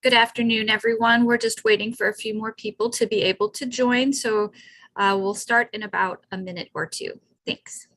Good afternoon, everyone. We're just waiting for a few more people to be able to join, so we'll start in about a minute or two. Thanks.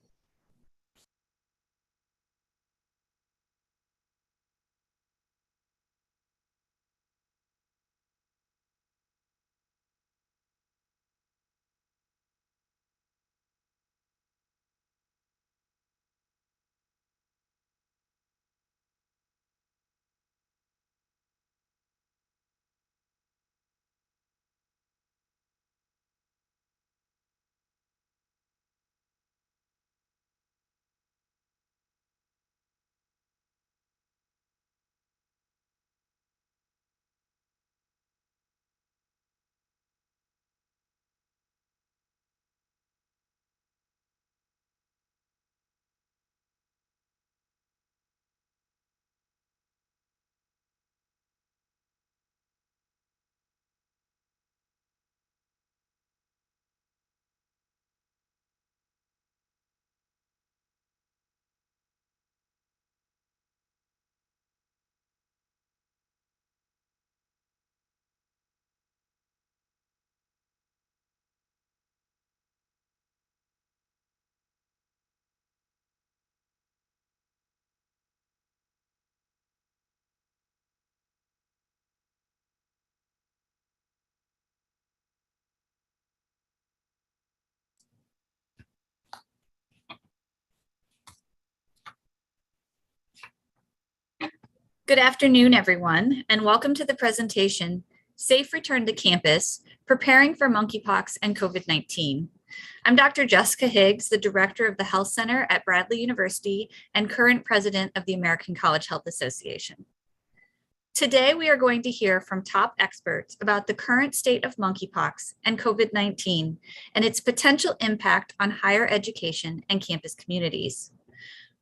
Good afternoon, everyone, and welcome to the presentation, Safe Return to Campus, Preparing for Monkeypox and COVID-19. I'm Dr. Jessica Higgs, the Director of the Health Center at Bradley University and current President of the American College Health Association. Today, we are going to hear from top experts about the current state of monkeypox and COVID-19 and its potential impact on higher education and campus communities.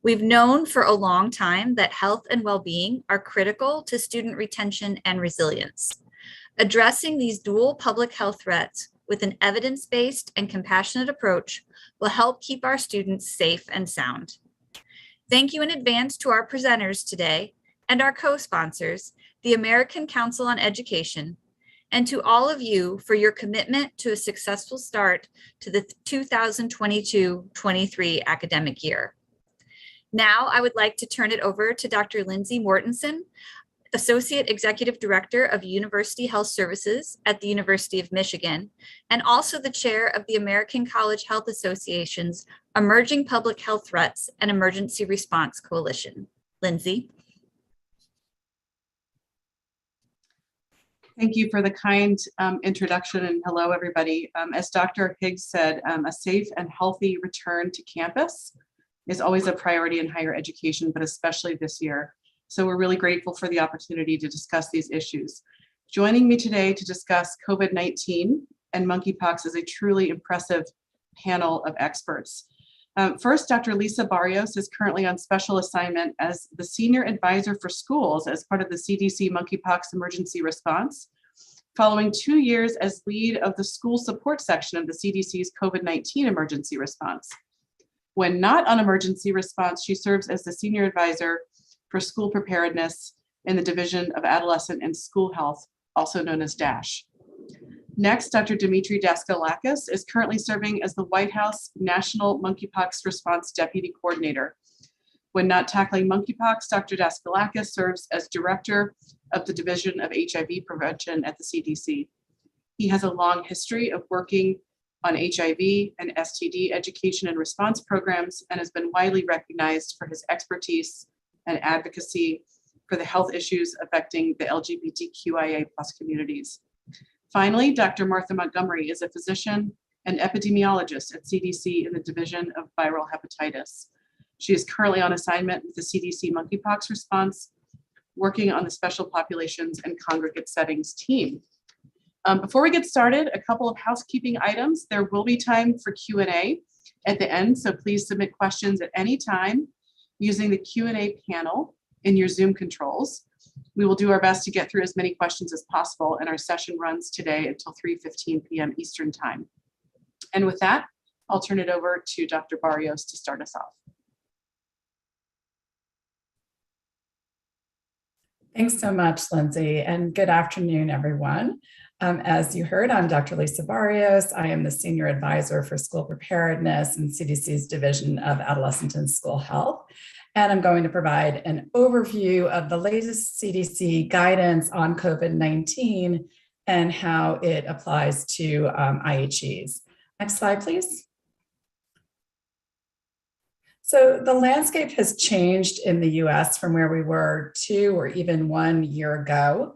We've known for a long time that health and well-being are critical to student retention and resilience. Addressing these dual public health threats with an evidence-based and compassionate approach will help keep our students safe and sound. Thank you in advance to our presenters today and our co-sponsors, the American Council on Education, and to all of you for your commitment to a successful start to the 2022-23 academic year. Now, I would like to turn it over to Dr. Lindsay Mortensen, Associate Executive Director of University Health Services at the University of Michigan, and also the Chair of the American College Health Association's Emerging Public Health Threats and Emergency Response Coalition. Lindsay. Thank you for the kind introduction, and hello, everybody. As Dr. Higgs said, a safe and healthy return to campus is always a priority in higher education, but especially this year. So we're really grateful for the opportunity to discuss these issues. Joining me today to discuss COVID-19 and monkeypox is a truly impressive panel of experts. First, Dr. Lisa Barrios is currently on special assignment as the Senior Advisor for Schools as part of the CDC Monkeypox Emergency Response, following 2 years as lead of the school support section of the CDC's COVID-19 emergency response. When not on emergency response, she serves as the Senior Advisor for School Preparedness in the Division of Adolescent and School Health, also known as DASH. Next, Dr. Demetre Daskalakis is currently serving as the White House National Monkeypox Response Deputy Coordinator. When not tackling monkeypox, Dr. Daskalakis serves as Director of the Division of HIV Prevention at the CDC. He has a long history of working on HIV and STD education and response programs, and has been widely recognized for his expertise and advocacy for the health issues affecting the LGBTQIA+ communities. Finally, Dr. Martha Montgomery is a physician and epidemiologist at CDC in the Division of Viral Hepatitis. She is currently on assignment with the CDC Monkeypox Response, working on the Special Populations and Congregate Settings team. Before we get started, a couple of housekeeping items. There will be time for Q&A at the end, so please submit questions at any time using the Q&A panel in your Zoom controls. We will do our best to get through as many questions as possible, and our session runs today until 3:15 p.m. Eastern Time. And with that, I'll turn it over to Dr. Barrios to start us off. Thanks so much, Lindsay, and good afternoon, everyone. As you heard, I'm Dr. Lisa Barrios. I am the Senior Advisor for School Preparedness in CDC's Division of Adolescent and School Health. And I'm going to provide an overview of the latest CDC guidance on COVID-19 and how it applies to IHEs. Next slide, please. So the landscape has changed in the US from where we were 2 or even 1 year ago.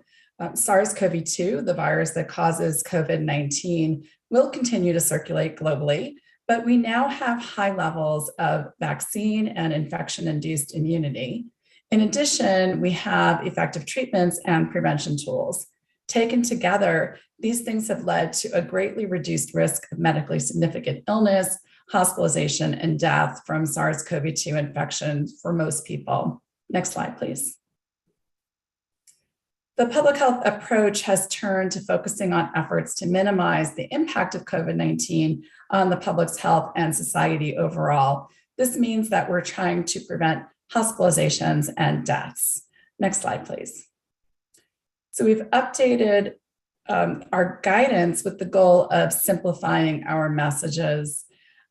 SARS-CoV-2, the virus that causes COVID-19, will continue to circulate globally, but we now have high levels of vaccine and infection-induced immunity. In addition, we have effective treatments and prevention tools. Taken together, these things have led to a greatly reduced risk of medically significant illness, hospitalization, and death from SARS-CoV-2 infection for most people. Next slide, please. The public health approach has turned to focusing on efforts to minimize the impact of COVID-19 on the public's health and society overall. This means that we're trying to prevent hospitalizations and deaths. Next slide, please. So we've updated our guidance with the goal of simplifying our messages.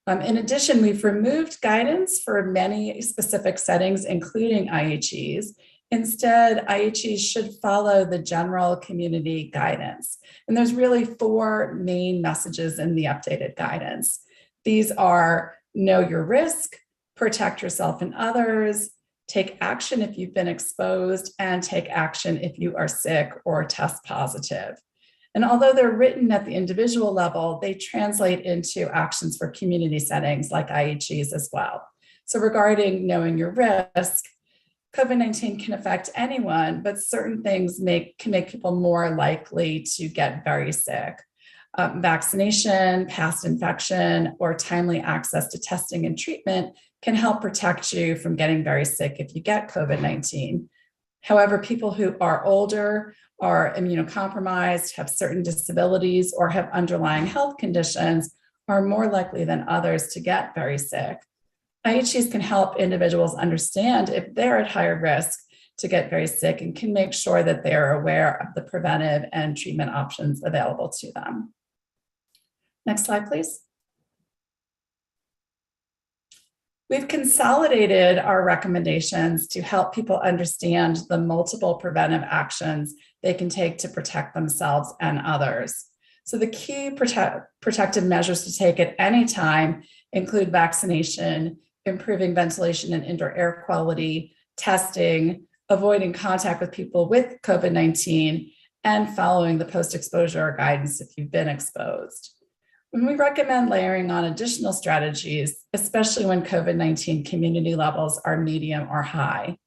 In addition, we've removed guidance for many specific settings, including IHEs. Instead, IHEs should follow the general community guidance. And there's really 4 main messages in the updated guidance. These are: know your risk, protect yourself and others, take action if you've been exposed, and take action if you are sick or test positive. And although they're written at the individual level, they translate into actions for community settings like IHEs as well. So regarding knowing your risk, COVID-19 can affect anyone, but certain things can make people more likely to get very sick. Vaccination, past infection, or timely access to testing and treatment can help protect you from getting very sick if you get COVID-19. However, people who are older, are immunocompromised, have certain disabilities, or have underlying health conditions are more likely than others to get very sick. IHEs can help individuals understand if they're at higher risk to get very sick and can make sure that they are aware of the preventive and treatment options available to them. Next slide, please. We've consolidated our recommendations to help people understand the multiple preventive actions they can take to protect themselves and others. So the key protective measures to take at any time include vaccination, improving ventilation and indoor air quality, testing, avoiding contact with people with COVID-19, and following the post-exposure guidance if you've been exposed. When we recommend layering on additional strategies, especially when COVID-19 community levels are medium or high.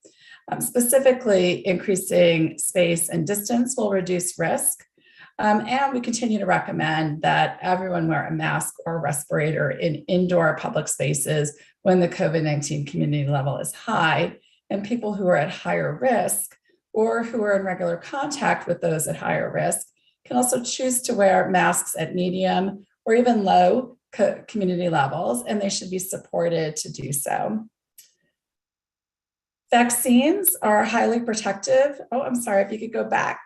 Specifically, increasing space and distance will reduce risk. And we continue to recommend that everyone wear a mask or respirator in indoor public spaces when the COVID-19 community level is high, and people who are at higher risk or who are in regular contact with those at higher risk can also choose to wear masks at medium or even low community levels, and they should be supported to do so. Vaccines are highly protective. Oh, I'm sorry, if you could go back.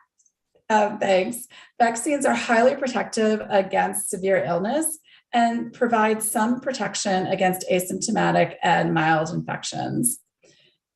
Thanks. Vaccines are highly protective against severe illness and provide some protection against asymptomatic and mild infections.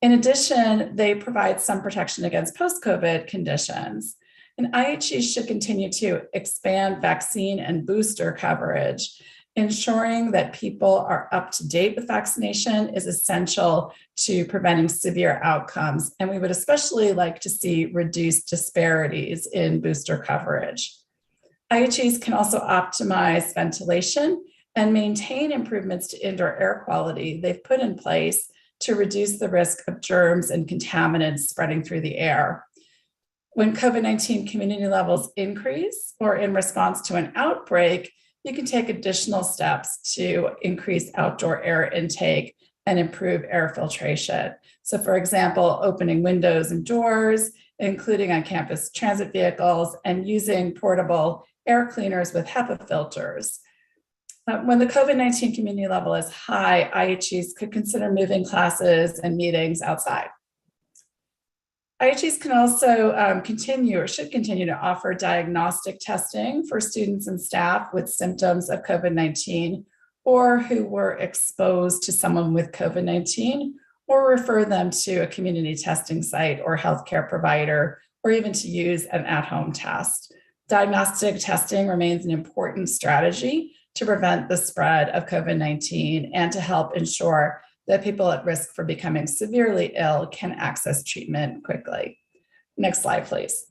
In addition, they provide some protection against post-COVID conditions. And IHEs should continue to expand vaccine and booster coverage. Ensuring that people are up to date with vaccination is essential to preventing severe outcomes. And we would especially like to see reduced disparities in booster coverage. IHEs can also optimize ventilation and maintain improvements to indoor air quality they've put in place to reduce the risk of germs and contaminants spreading through the air. When COVID-19 community levels increase or in response to an outbreak, you can take additional steps to increase outdoor air intake and improve air filtration. So for example, opening windows and doors, including on campus transit vehicles, and using portable air cleaners with HEPA filters. When the COVID-19 community level is high, IHEs could consider moving classes and meetings outside. IHEs can also continue or should continue to offer diagnostic testing for students and staff with symptoms of COVID-19 or who were exposed to someone with COVID-19, or refer them to a community testing site or healthcare provider, or even to use an at-home test. Diagnostic testing remains an important strategy to prevent the spread of COVID-19 and to help ensure that people at risk for becoming severely ill can access treatment quickly. Next slide, please.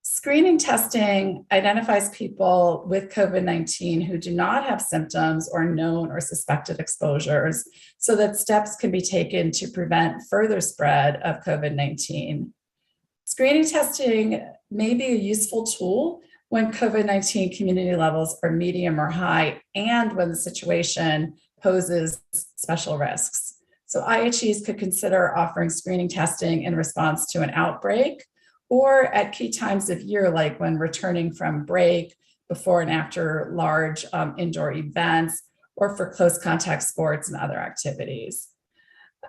Screening testing identifies people with COVID-19 who do not have symptoms or known or suspected exposures so that steps can be taken to prevent further spread of COVID-19. Screening testing may be a useful tool when COVID-19 community levels are medium or high and when the situation poses special risks. So IHEs could consider offering screening testing in response to an outbreak or at key times of year, like when returning from break, before and after large indoor events, or for close contact sports and other activities.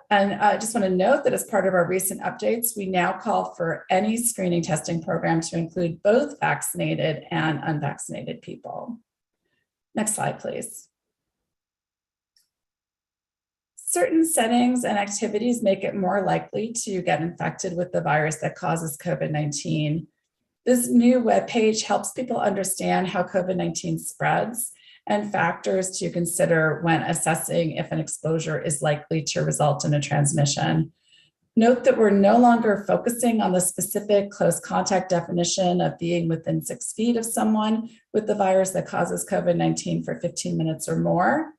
And I just want to note that as part of our recent updates, we now call for any screening testing program to include both vaccinated and unvaccinated people. Next slide, please. Certain settings and activities make it more likely to get infected with the virus that causes COVID-19. This new webpage helps people understand how COVID-19 spreads and factors to consider when assessing if an exposure is likely to result in a transmission. Note that we're no longer focusing on the specific close contact definition of being within 6 feet of someone with the virus that causes COVID-19 for 15 minutes or more.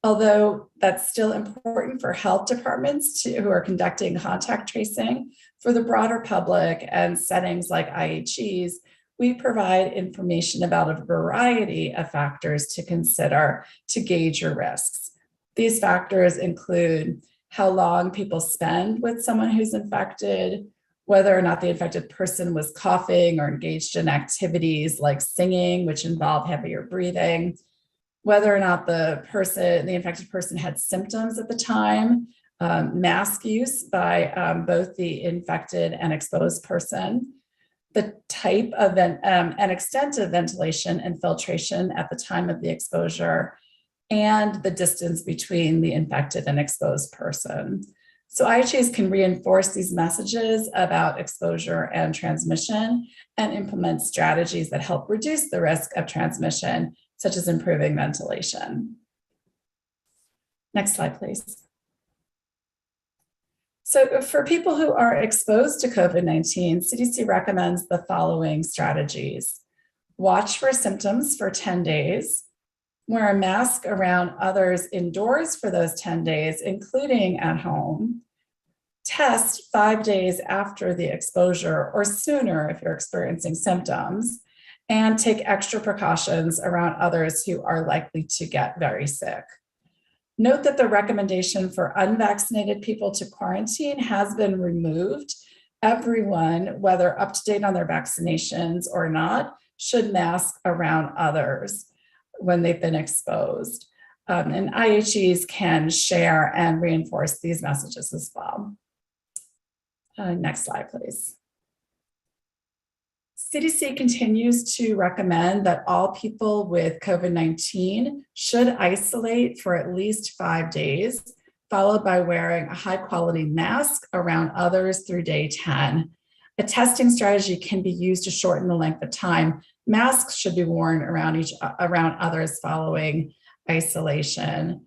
Although that's still important for health departments who are conducting contact tracing, for the broader public and settings like IHEs, we provide information about a variety of factors to consider to gauge your risks. These factors include how long people spend with someone who's infected, whether or not the infected person was coughing or engaged in activities like singing, which involve heavier breathing, whether or not the infected person had symptoms at the time, mask use by both the infected and exposed person, the type of and extent of ventilation and filtration at the time of the exposure, and the distance between the infected and exposed person. So IHEs can reinforce these messages about exposure and transmission and implement strategies that help reduce the risk of transmission, such as improving ventilation. Next slide, please. So for people who are exposed to COVID-19, CDC recommends the following strategies. Watch for symptoms for 10 days, wear a mask around others indoors for those 10 days, including at home, test 5 days after the exposure or sooner if you're experiencing symptoms, and take extra precautions around others who are likely to get very sick. Note that the recommendation for unvaccinated people to quarantine has been removed. Everyone, whether up to date on their vaccinations or not, should mask around others when they've been exposed. And IHEs can share and reinforce these messages as well. Next slide, please. CDC continues to recommend that all people with COVID-19 should isolate for at least 5 days, followed by wearing a high-quality mask around others through day 10. A testing strategy can be used to shorten the length of time. Masks should be worn around others following isolation.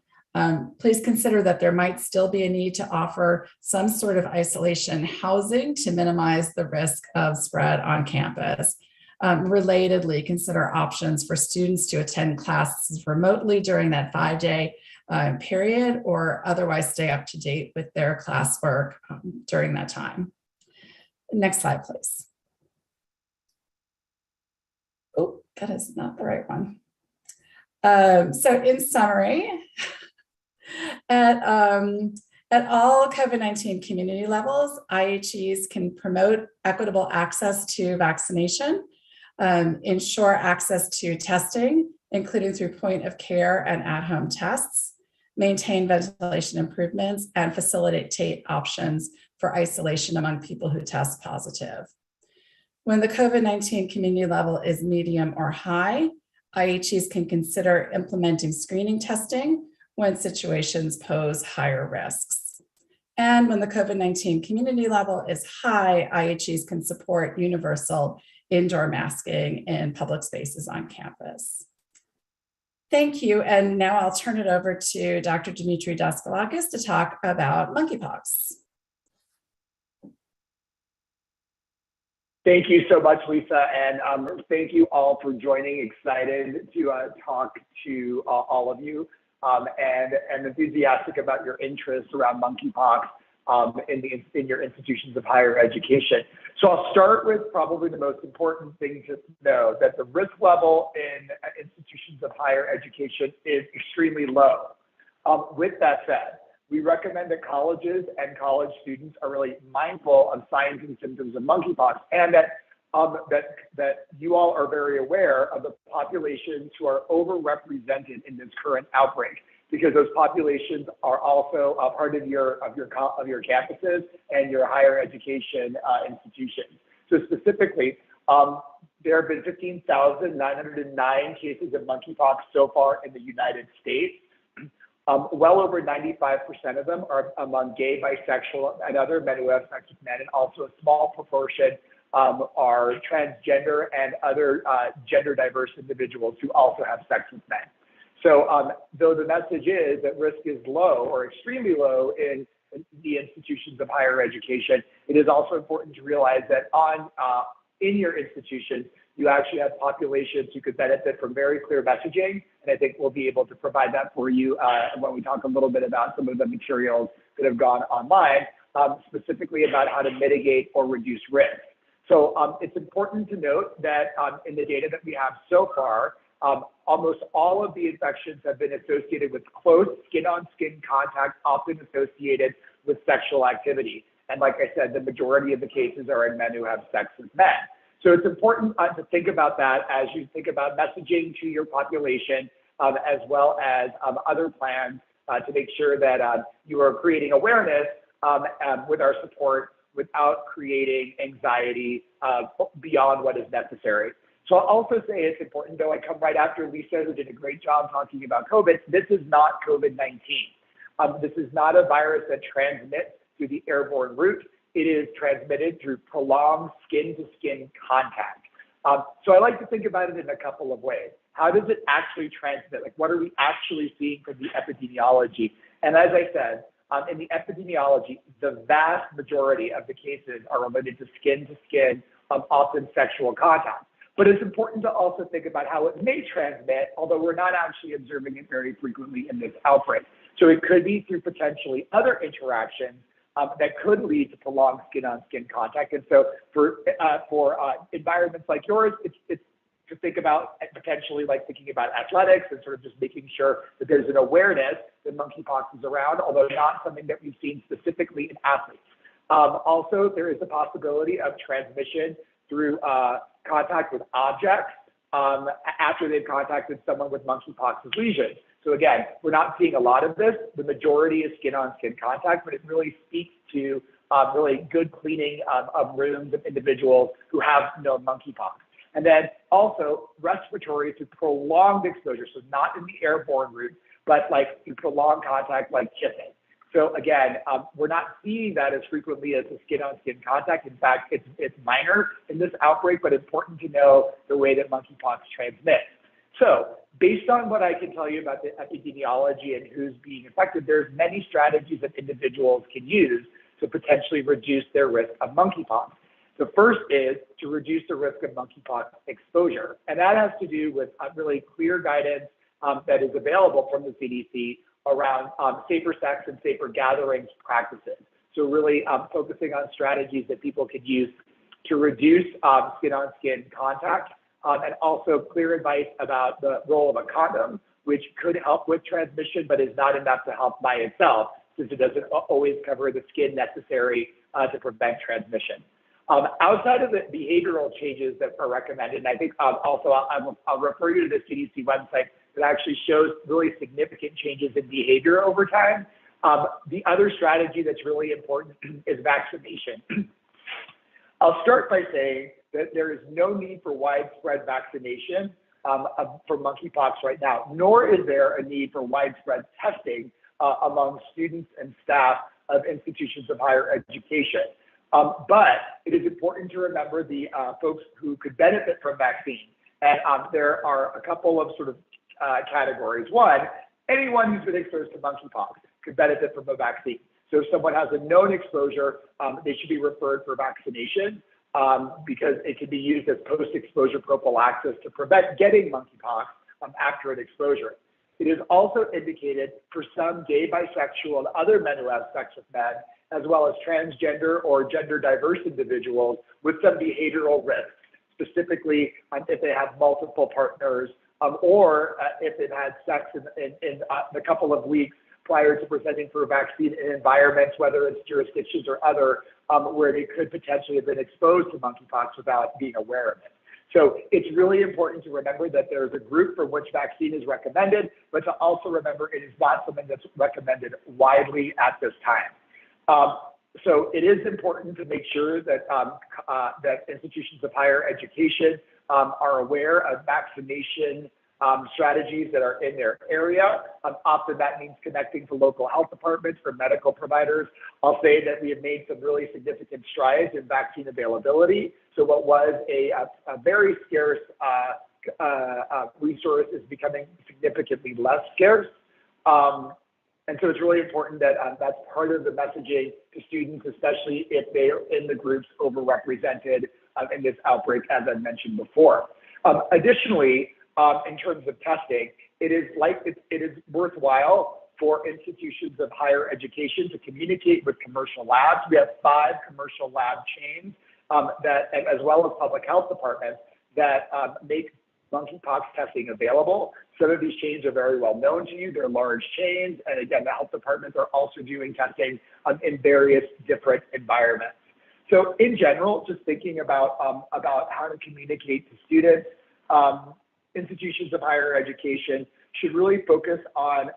Please consider that there might still be a need to offer some sort of isolation housing to minimize the risk of spread on campus. Relatedly, consider options for students to attend classes remotely during that 5-day period, or otherwise stay up to date with their classwork during that time. Next slide, please. Oh, that is not the right one. So in summary, at all COVID-19 community levels, IHEs can promote equitable access to vaccination, ensure access to testing, including through point of care and at-home tests, maintain ventilation improvements, and facilitate options for isolation among people who test positive. When the COVID-19 community level is medium or high, IHEs can consider implementing screening testing when situations pose higher risks. And when the COVID-19 community level is high, IHEs can support universal indoor masking in public spaces on campus. Thank you. And now I'll turn it over to Dr. Demetre Daskalakis to talk about monkeypox. Thank you so much, Lisa, and thank you all for joining. Excited to talk to all of you and enthusiastic about your interest around monkeypox in your institutions of higher education. So I'll start with probably the most important thing to know, that the risk level in institutions of higher education is extremely low. With that said, we recommend that colleges and college students are really mindful of signs and symptoms of monkeypox, and that you all are very aware of the populations who are overrepresented in this current outbreak, because those populations are also a part of your campuses and your higher education institutions. So specifically, there have been 15,909 cases of monkeypox so far in the United States. Well over 95% of them are among gay, bisexual, and other men who have sex with men, and also a small proportion are transgender and other gender diverse individuals who also have sex with men. So though the message is that risk is low or extremely low in the institutions of higher education, it is also important to realize that in your institution, you actually have populations who could benefit from very clear messaging. And I think we'll be able to provide that for you when we talk a little bit about some of the materials that have gone online, specifically about how to mitigate or reduce risk. So it's important to note that in the data that we have so far, almost all of the infections have been associated with close skin-on-skin contact, often associated with sexual activity. And like I said, the majority of the cases are in men who have sex with men. So it's important to think about that as you think about messaging to your population, as well as other plans to make sure that you are creating awareness with our support without creating anxiety beyond what is necessary. So I'll also say it's important, though I come right after Lisa, who did a great job talking about COVID, this is not COVID-19. This is not a virus that transmits through the airborne route. It is transmitted through prolonged skin-to-skin contact. So I like to think about it in a couple of ways. How does it actually transmit? Like, what are we actually seeing from the epidemiology? And as I said, in the epidemiology, the vast majority of the cases are related to skin-to-skin, often sexual contact. But it's important to also think about how it may transmit, although we're not actually observing it very frequently in this outbreak. So it could be through potentially other interactions that could lead to prolonged skin-on-skin contact. And so for environments like yours, it's to think about potentially like thinking about athletics and sort of just making sure that there's an awareness that monkeypox is around, although not something that we've seen specifically in athletes. Also, there is the possibility of transmission through contact with objects after they've contacted someone with monkeypox lesions. So again, we're not seeing a lot of this. The majority is skin-on-skin contact, but it really speaks to really good cleaning of rooms of individuals who have known monkeypox. And then also respiratory through prolonged exposure, so not in the airborne route, but like through prolonged contact like kissing. So again, we're not seeing that as frequently as the skin-on-skin contact. In fact, it's minor in this outbreak, but important to know the way that monkeypox transmits. So based on what I can tell you about the epidemiology and who's being affected, there's many strategies that individuals can use to potentially reduce their risk of monkeypox. The first is to reduce the risk of monkeypox exposure. And that has to do with really clear guidance that is available from the CDC around safer sex and safer gatherings practices. So really focusing on strategies that people could use to reduce skin-on-skin contact, and also clear advice about the role of a condom, which could help with transmission, but is not enough to help by itself, since it doesn't always cover the skin necessary to prevent transmission. Outside of the behavioral changes that are recommended, and I think also I'll refer you to the CDC website that actually shows really significant changes in behavior over time. The other strategy that's really important is vaccination. I'll start by saying that there is no need for widespread vaccination for monkeypox right now, nor is there a need for widespread testing among students and staff of institutions of higher education. But it is important to remember the folks who could benefit from vaccine. And there are a couple of sort of categories. One, anyone who's been exposed to monkeypox could benefit from a vaccine. So if someone has a known exposure, they should be referred for vaccination because it can be used as post-exposure prophylaxis to prevent getting monkeypox after an exposure. It is also indicated for some gay, bisexual, and other men who have sex with men, as well as transgender or gender diverse individuals with some behavioral risks, specifically if they have multiple partners or if they've had sex in a couple of weeks prior to presenting for a vaccine in environments, whether it's jurisdictions or other, where they could potentially have been exposed to monkeypox without being aware of it. So it's really important to remember that there's a group for which vaccine is recommended, but to also remember it is not something that's recommended widely at this time. So it is important to make sure that, that institutions of higher education are aware of vaccination strategies that are in their area. Often that means connecting to local health departments or medical providers. I'll say that we have made some really significant strides in vaccine availability. So what was a very scarce resource is becoming significantly less scarce. And so it's really important that that's part of the messaging to students, especially if they are in the groups overrepresented in this outbreak, as I mentioned before. Additionally, in terms of testing, it is worthwhile for institutions of higher education to communicate with commercial labs. We have 5 commercial lab chains that, as well as public health departments, that make monkeypox testing available. Some of these chains are very well known to you. They're large chains. And again, the health departments are also doing testing in various different environments. So in general, just thinking about how to communicate to students, institutions of higher education should really focus on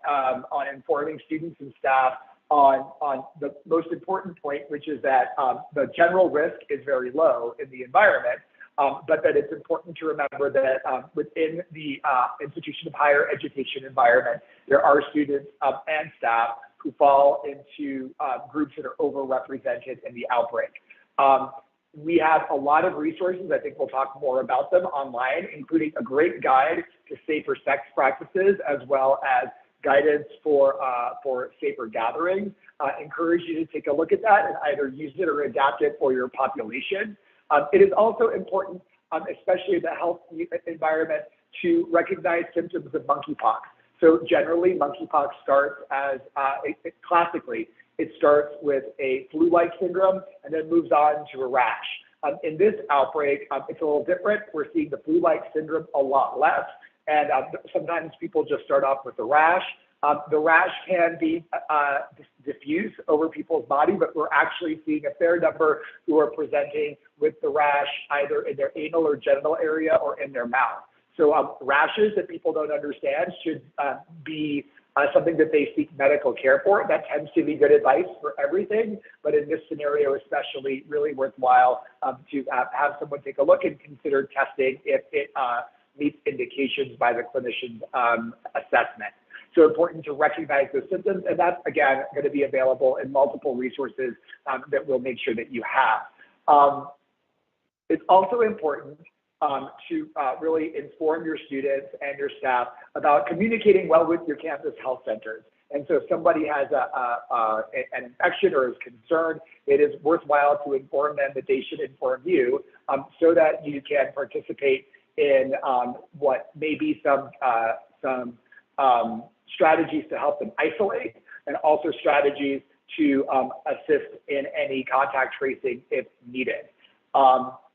informing students and staff on the most important point, which is that the general risk is very low in the environment, but that it's important to remember that within the institution of higher education environment, there are students and staff who fall into groups that are overrepresented in the outbreak. We have a lot of resources. I think we'll talk more about them online, including a great guide to safer sex practices, as well as guidance for safer gatherings. Encourage you to take a look at that and either use it or adapt it for your population. It is also important, especially in the health environment, to recognize symptoms of monkeypox. So generally, monkeypox starts as, classically, it starts with a flu-like syndrome and then moves on to a rash. In this outbreak, it's a little different. We're seeing the flu-like syndrome a lot less. And sometimes people just start off with the rash. The rash can be diffuse over people's body, but we're actually seeing a fair number who are presenting with the rash either in their anal or genital area or in their mouth. So rashes that people don't understand should be something that they seek medical care for. That tends to be good advice for everything, but in this scenario especially, really worthwhile to have someone take a look and consider testing if it meets indications by the clinician's assessment. So important to recognize those symptoms, and that's, again, going to be available in multiple resources that we'll make sure that you have. It's also important to really inform your students and your staff about communicating well with your campus health centers. And so if somebody has an infection or is concerned, it is worthwhile to inform them that they should inform you so that you can participate in what may be some strategies to help them isolate, and also strategies to assist in any contact tracing if needed.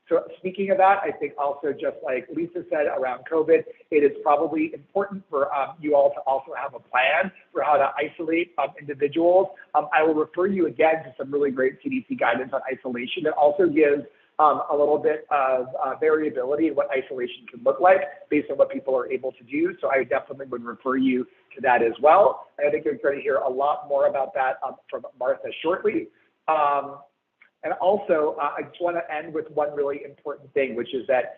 So speaking of that, I think also just like Lisa said around COVID, it is probably important for you all to also have a plan for how to isolate individuals. I will refer you again to some really great CDC guidance on isolation. It also gives a little bit of variability in what isolation can look like based on what people are able to do. So I definitely would refer you to that as well. And I think you're going to hear a lot more about that from Martha shortly. And also, I just want to end with one really important thing, which is that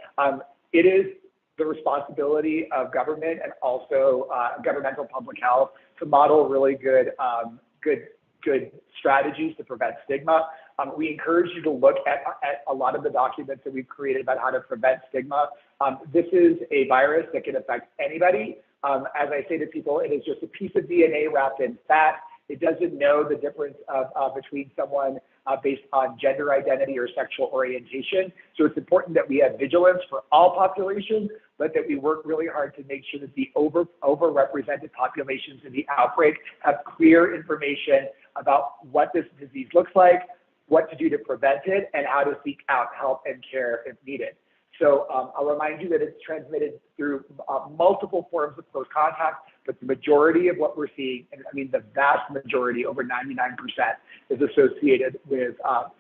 it is the responsibility of government and also governmental public health to model really good strategies to prevent stigma. We encourage you to look at a lot of the documents that we've created about how to prevent stigma. This is a virus that can affect anybody. As I say to people, it is just a piece of DNA wrapped in fat. It doesn't know the difference between someone based on gender identity or sexual orientation. So it's important that we have vigilance for all populations, but that we work really hard to make sure that the overrepresented populations in the outbreak have clear information about what this disease looks like, what to do to prevent it, and how to seek out help and care if needed. So I'll remind you that it's transmitted through multiple forms of close contact, but the majority of what we're seeing, and I mean the vast majority, over 99%, is associated with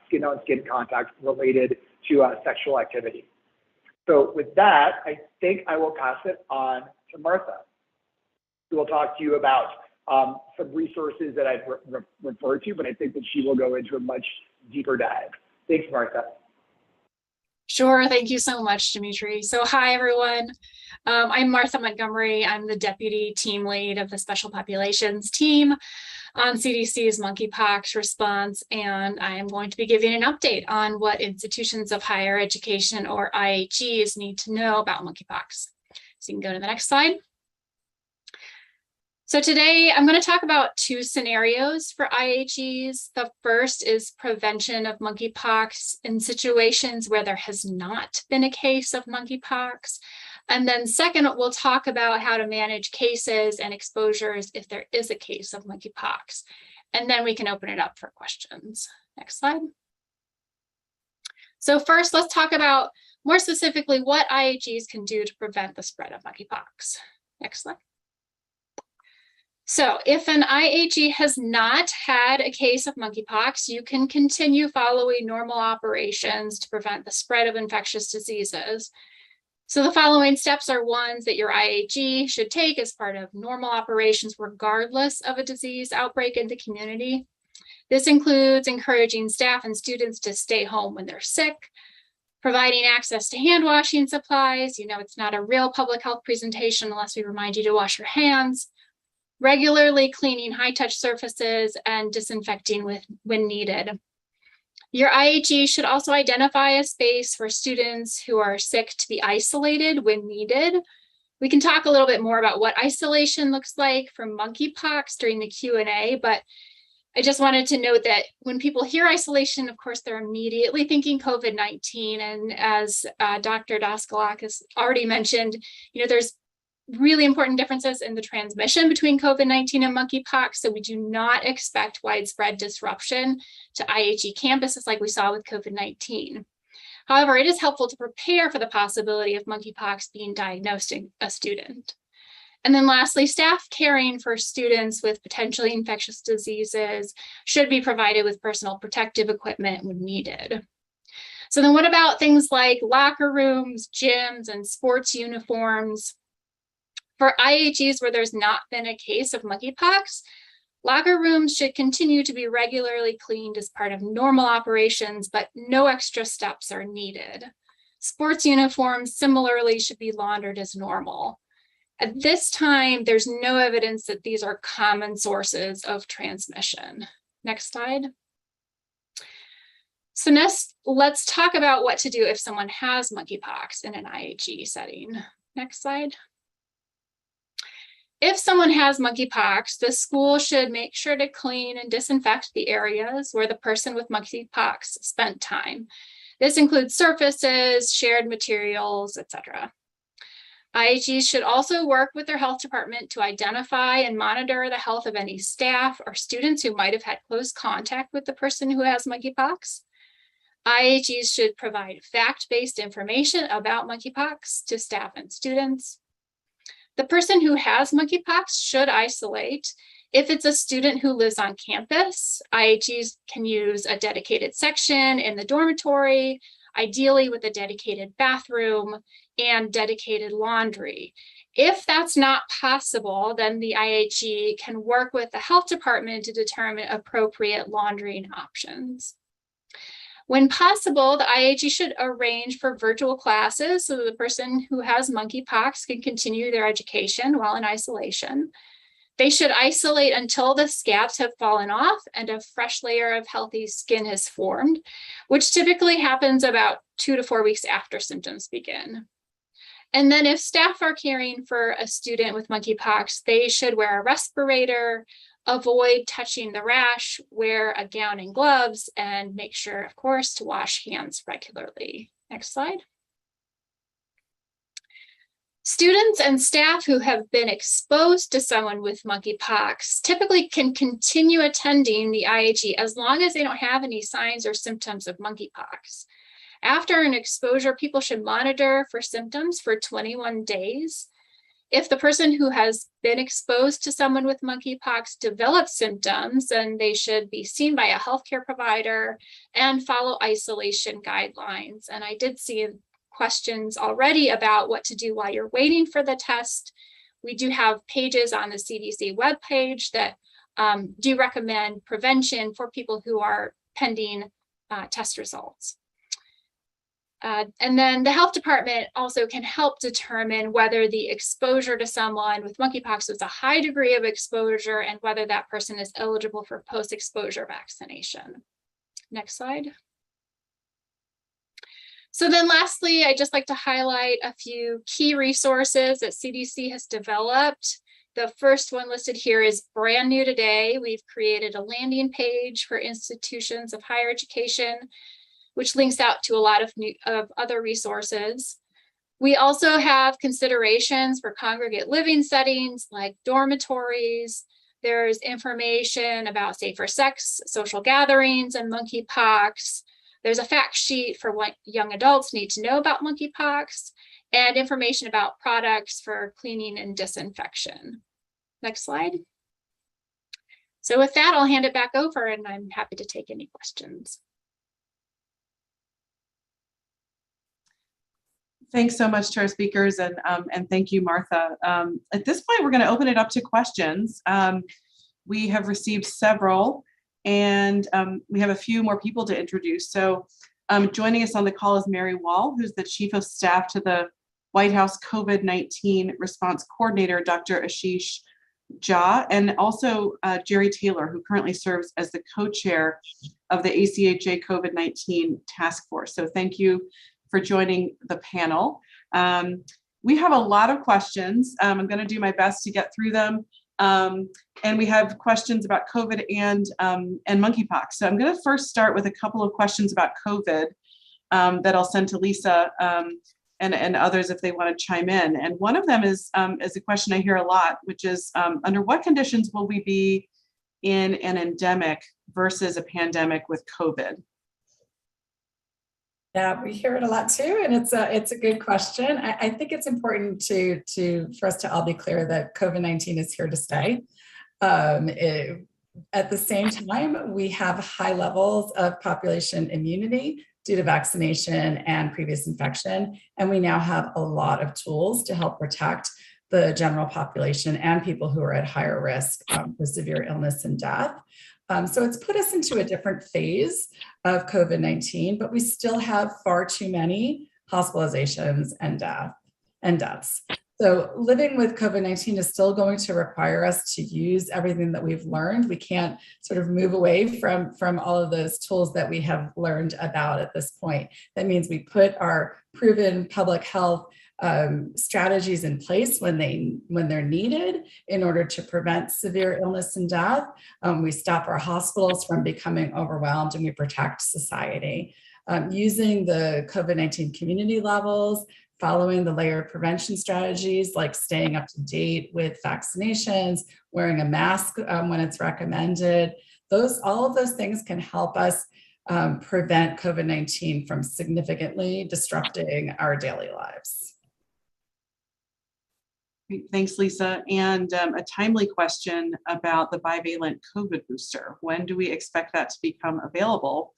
skin-on-skin contact related to sexual activity. So with that, I think I will pass it on to Martha, who will talk to you about some resources that I've referred to, but I think that she will go into a much deeper dive. Thanks, Martha. Sure, thank you so much, Demetre. So hi, everyone. I'm Martha Montgomery. I'm the Deputy Team Lead of the Special Populations Team on CDC's monkeypox response, and I am going to be giving an update on what institutions of higher education or IHEs need to know about monkeypox. So you can go to the next slide. So today I'm going to talk about two scenarios for IHEs. The first is prevention of monkeypox in situations where there has not been a case of monkeypox. And then second, we'll talk about how to manage cases and exposures if there is a case of monkeypox. And then we can open it up for questions. Next slide. So first, let's talk about more specifically what IHEs can do to prevent the spread of monkeypox. Next slide. So if an IHE has not had a case of monkeypox, you can continue following normal operations to prevent the spread of infectious diseases. So the following steps are ones that your IHE should take as part of normal operations, regardless of a disease outbreak in the community. This includes encouraging staff and students to stay home when they're sick, providing access to hand washing supplies. You know, it's not a real public health presentation unless we remind you to wash your hands, regularly cleaning high-touch surfaces, and disinfecting when needed. Your IHE should also identify a space for students who are sick to be isolated when needed. We can talk a little bit more about what isolation looks like for monkeypox during the Q&A, but I just wanted to note that when people hear isolation, of course, they're immediately thinking COVID-19. And as Dr. Daskalakis already mentioned, you know, there's really important differences in the transmission between COVID-19 and monkeypox. So we do not expect widespread disruption to IHE campuses like we saw with COVID-19. However, it is helpful to prepare for the possibility of monkeypox being diagnosed in a student. And then lastly, staff caring for students with potentially infectious diseases should be provided with personal protective equipment when needed. So then what about things like locker rooms, gyms, and sports uniforms? For IHEs where there's not been a case of monkeypox, locker rooms should continue to be regularly cleaned as part of normal operations, but no extra steps are needed. Sports uniforms similarly should be laundered as normal. At this time, there's no evidence that these are common sources of transmission. Next slide. So next, let's talk about what to do if someone has monkeypox in an IHE setting. Next slide. If someone has monkeypox, the school should make sure to clean and disinfect the areas where the person with monkeypox spent time. This includes surfaces, shared materials, etc. IHEs should also work with their health department to identify and monitor the health of any staff or students who might have had close contact with the person who has monkeypox. IHEs should provide fact-based information about monkeypox to staff and students. The person who has monkeypox should isolate. If it's a student who lives on campus, IHEs can use a dedicated section in the dormitory ideally with a dedicated bathroom and dedicated laundry. If that's not possible, then the IHE can work with the health department to determine appropriate laundering options. When possible, the IHE should arrange for virtual classes so that the person who has monkeypox can continue their education while in isolation. They should isolate until the scabs have fallen off and a fresh layer of healthy skin has formed, which typically happens about 2 to 4 weeks after symptoms begin. And then if staff are caring for a student with monkeypox, they should wear a respirator, avoid touching the rash, wear a gown and gloves, and make sure, of course, to wash hands regularly. Next slide. Students and staff who have been exposed to someone with monkeypox typically can continue attending the IHE as long as they don't have any signs or symptoms of monkeypox. After an exposure, people should monitor for symptoms for 21 days. If the person who has been exposed to someone with monkeypox develops symptoms, then they should be seen by a healthcare provider and follow isolation guidelines. And I did see questions already about what to do while you're waiting for the test. We do have pages on the CDC webpage that do recommend prevention for people who are pending test results. And then the health department also can help determine whether the exposure to someone with monkeypox was a high degree of exposure and whether that person is eligible for post-exposure vaccination. Next slide. So then lastly, I'd just like to highlight a few key resources that CDC has developed. The first one listed here is brand new today. We've created a landing page for institutions of higher education, which links out to a lot of other resources. We also have considerations for congregate living settings like dormitories. There's information about safer sex, social gatherings, and monkeypox. There's a fact sheet for what young adults need to know about monkeypox and information about products for cleaning and disinfection. Next slide. So with that, I'll hand it back over and I'm happy to take any questions. Thanks so much to our speakers, and thank you, Martha. At this point, we're going to open it up to questions. We have received several, and we have a few more people to introduce. So joining us on the call is Mary Wall, who's the Chief of Staff to the White House COVID-19 Response Coordinator, Dr. Ashish Jha, and also Jerry Taylor, who currently serves as the co-chair of the ACHA COVID-19 Task Force. So thank you for joining the panel. We have a lot of questions. I'm going to do my best to get through them. And we have questions about COVID and monkeypox. So I'm going to first start with a couple of questions about COVID that I'll send to Lisa and others if they want to chime in. And one of them is a question I hear a lot, which is under what conditions will we be in an endemic versus a pandemic with COVID? Yeah, we hear it a lot too, and it's a good question. I think it's important for us to all be clear that COVID-19 is here to stay. At the same time, we have high levels of population immunity due to vaccination and previous infection, and we now have a lot of tools to help protect the general population and people who are at higher risk for severe illness and death. So it's put us into a different phase of COVID-19, but we still have far too many hospitalizations and deaths. So living with COVID-19 is still going to require us to use everything that we've learned. We can't sort of move away from all of those tools that we have learned about at this point. That means we put our proven public health strategies in place when they're needed in order to prevent severe illness and death. We stop our hospitals from becoming overwhelmed, and we protect society. Using the COVID-19 community levels, following the layered prevention strategies like staying up to date with vaccinations, wearing a mask when it's recommended. All of those things can help us prevent COVID-19 from significantly disrupting our daily lives. Thanks, Lisa. And a timely question about the bivalent COVID booster. When do we expect that to become available?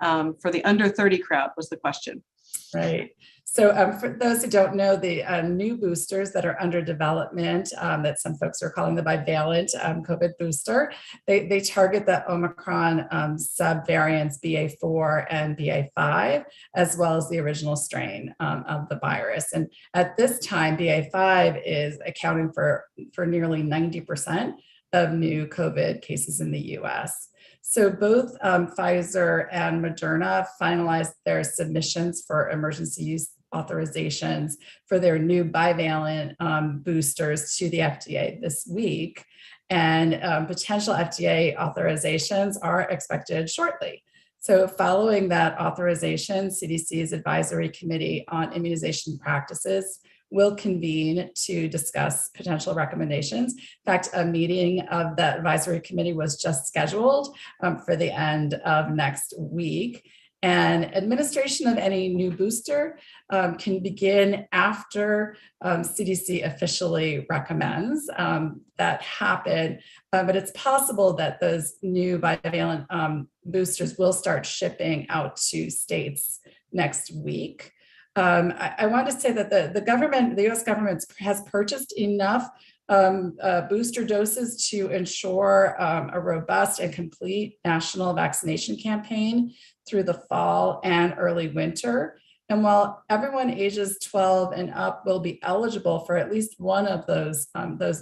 for the under 30 crowd was the question. Right. So for those who don't know, the new boosters that are under development, that some folks are calling the bivalent COVID booster, they target the Omicron subvariants BA4 and BA5, as well as the original strain of the virus. And at this time, BA5 is accounting for nearly 90% of new COVID cases in the US. So both Pfizer and Moderna finalized their submissions for emergency use authorizations for their new bivalent boosters to the FDA this week. And potential FDA authorizations are expected shortly. So following that authorization, CDC's Advisory Committee on Immunization Practices will convene to discuss potential recommendations. In fact, a meeting of that advisory committee was just scheduled for the end of next week. And administration of any new booster can begin after CDC officially recommends that happen. But it's possible that those new bivalent boosters will start shipping out to states next week. I want to say that the US government has purchased enough booster doses to ensure a robust and complete national vaccination campaign through the fall and early winter. And while everyone ages 12 and up will be eligible for at least one of those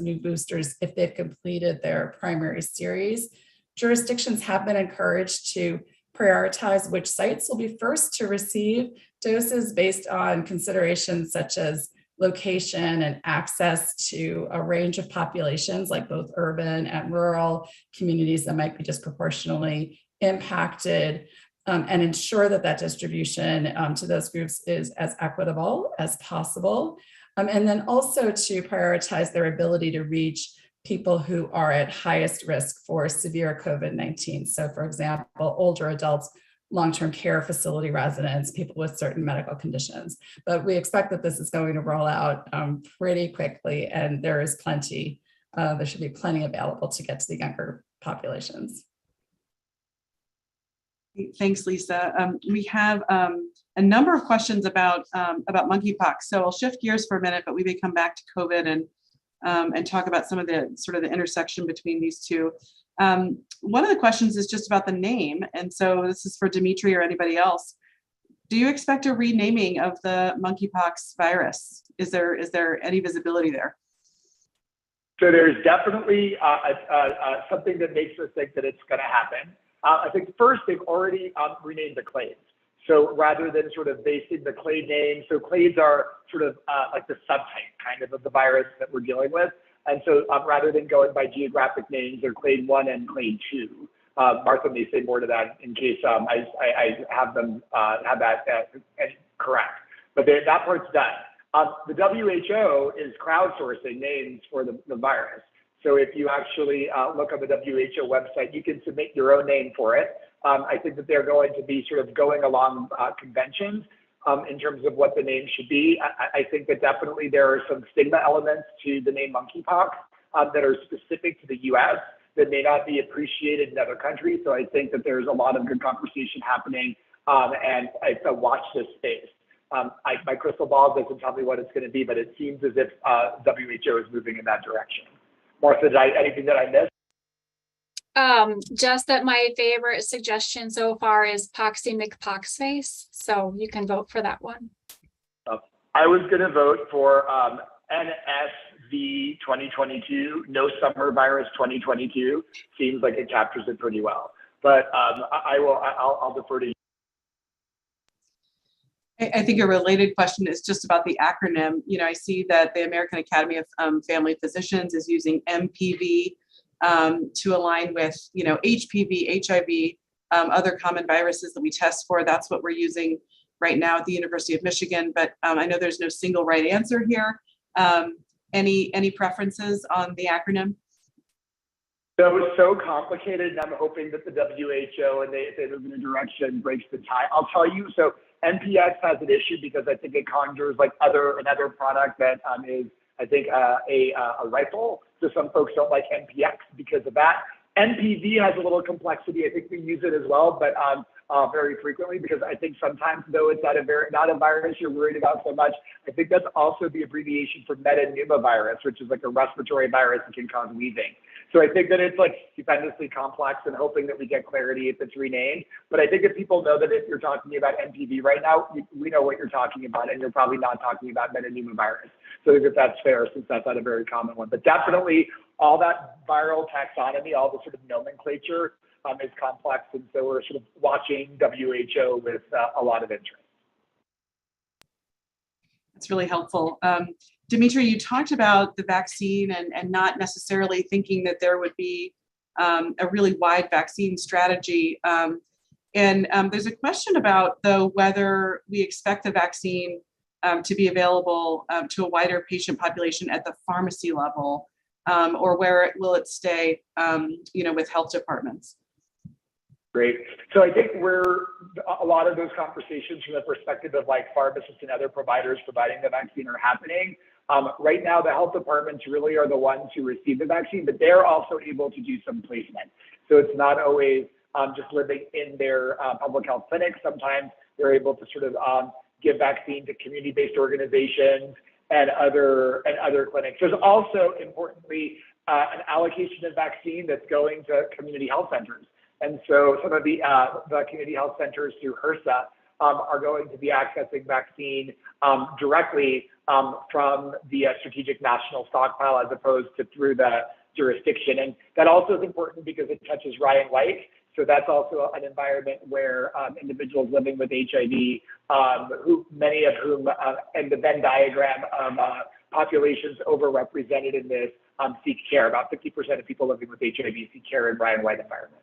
new boosters if they've completed their primary series, jurisdictions have been encouraged to prioritize which sites will be first to receive doses based on considerations such as location and access to a range of populations, like both urban and rural communities that might be disproportionately impacted, and ensure that distribution to those groups is as equitable as possible. And then also to prioritize their ability to reach people who are at highest risk for severe COVID-19. So for example, older adults, long-term care facility residents, people with certain medical conditions. But we expect that this is going to roll out pretty quickly, and there is plenty, there should be plenty available to get to the younger populations. Thanks, Lisa. We have a number of questions about monkeypox. So I'll shift gears for a minute, but we may come back to COVID and talk about some of the sort of the intersection between these two. One of the questions is just about the name. And so this is for Demetre or anybody else. Do you expect a renaming of the monkeypox virus? Is there any visibility there? So there's definitely something that makes us think that it's going to happen. I think first they've already renamed the clades. So rather than sort of basing the clade name, so clades are sort of like the subtype kind of the virus that we're dealing with. And so rather than going by geographic names, they're clade 1 and clade 2. Martha may say more to that in case I have them have that correct. But that part's done. The WHO is crowdsourcing names for the virus. So if you actually look on the WHO website, you can submit your own name for it. I think that they're going to be sort of going along conventions in terms of what the name should be. I think that definitely there are some stigma elements to the name monkeypox that are specific to the US that may not be appreciated in other countries. So I think that there's a lot of good conversation happening, and it's a watch this space. My crystal ball doesn't tell me what it's going to be, but it seems as if WHO is moving in that direction. Martha, anything that I missed? Just that my favorite suggestion so far is Poxy McPoxface, so you can vote for that one. I was going to vote for NSV 2022, No Summer Virus 2022. Seems like it captures it pretty well, but I'll defer to you. I think a related question is just about the acronym. You know, I see that the American Academy of Family Physicians is using MPV to align with, you know, HPV, HIV, other common viruses that we test for. That's what we're using right now at the University of Michigan. But I know there's no single right answer here. Any preferences on the acronym? So it's so complicated, and I'm hoping that the WHO and if they move in a direction breaks the tie. I'll tell you. So NPX has an issue because I think it conjures like another product that is, I think, a rifle. So some folks don't like NPX because of that. NPV has a little complexity. I think we use it as well, but very frequently, because I think sometimes, though it's not a virus you're worried about so much, I think that's also the abbreviation for metapneumovirus, which is like a respiratory virus that can cause wheezing. So I think that it's like stupendously complex, and hoping that we get clarity if it's renamed. But I think if people know that if you're talking about MPV right now, we know what you're talking about, and you're probably not talking about metapneumovirus. So I think that that's fair, since that's not a very common one. But definitely all that viral taxonomy, all the sort of nomenclature is complex. And so we're sort of watching WHO with a lot of interest. That's really helpful. Demetre, you talked about the vaccine and not necessarily thinking that there would be a really wide vaccine strategy. There's a question about, though, whether we expect the vaccine to be available to a wider patient population at the pharmacy level, or where will it stay, with health departments? Great. So I think a lot of those conversations from the perspective of like pharmacists and other providers providing the vaccine are happening. Right now, the health departments really are the ones who receive the vaccine, but they're also able to do some placement. So it's not always just living in their public health clinics. Sometimes they're able to sort of give vaccine to community-based organizations and other clinics. There's also, importantly, an allocation of vaccine that's going to community health centers. And so some of the community health centers through HRSA are going to be accessing vaccine directly from the Strategic National Stockpile, as opposed to through the jurisdiction. And that also is important because it touches Ryan White. So that's also an environment where individuals living with HIV, many of whom, in the Venn diagram of populations overrepresented in this, seek care. About 50% of people living with HIV seek care in Ryan White environments.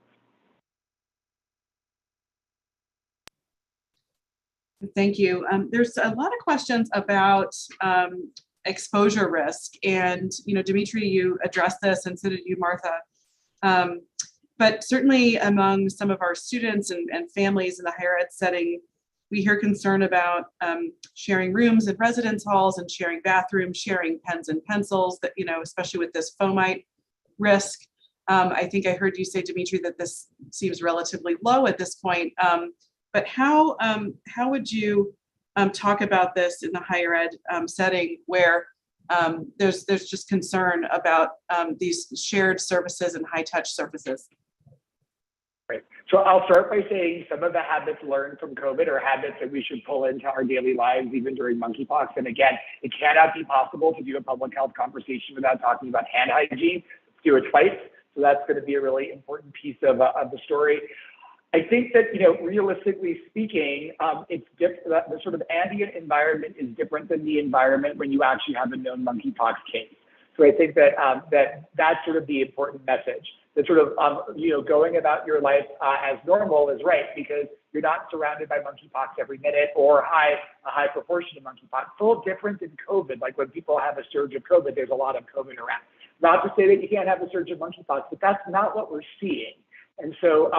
Thank you. There's a lot of questions about exposure risk, and Demetre, you addressed this, and so did you, Martha. But certainly among some of our students and families in the higher ed setting, we hear concern about sharing rooms in residence halls and sharing bathrooms, sharing pens and pencils, that especially with this fomite risk. I think I heard you say, Demetre, that this seems relatively low at this point. But how would you talk about this in the higher ed setting, where there's just concern about these shared services and high touch services? Right. So I'll start by saying some of the habits learned from COVID are habits that we should pull into our daily lives, even during monkeypox. And again, it cannot be possible to do a public health conversation without talking about hand hygiene. Let's do it twice. So that's going to be a really important piece of the story. I think that, realistically speaking, the sort of ambient environment is different than the environment when you actually have a known monkeypox case. So I think that that's sort of the important message. That sort of, going about your life as normal is right, because you're not surrounded by monkeypox every minute or a high proportion of monkeypox. It's a little different in COVID. Like when people have a surge of COVID, there's a lot of COVID around. Not to say that you can't have a surge of monkeypox, but that's not what we're seeing. And so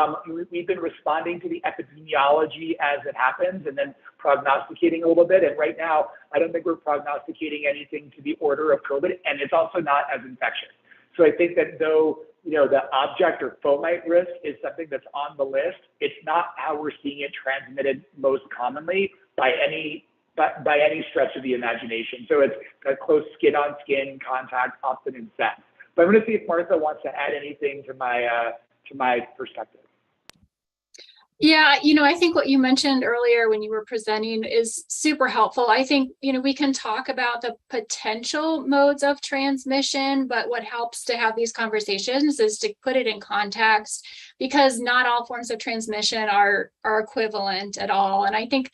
we've been responding to the epidemiology as it happens, and then prognosticating a little bit. And right now, I don't think we're prognosticating anything to the order of COVID, and it's also not as infectious. So I think that though, the object or fomite risk is something that's on the list, it's not how we're seeing it transmitted most commonly by any stretch of the imagination. So it's a close skin-on-skin contact, often in sex. But I'm going to see if Martha wants to add anything to my perspective. Yeah, I think what you mentioned earlier when you were presenting is super helpful. I think, we can talk about the potential modes of transmission, but what helps to have these conversations is to put it in context, because not all forms of transmission are equivalent at all. And I think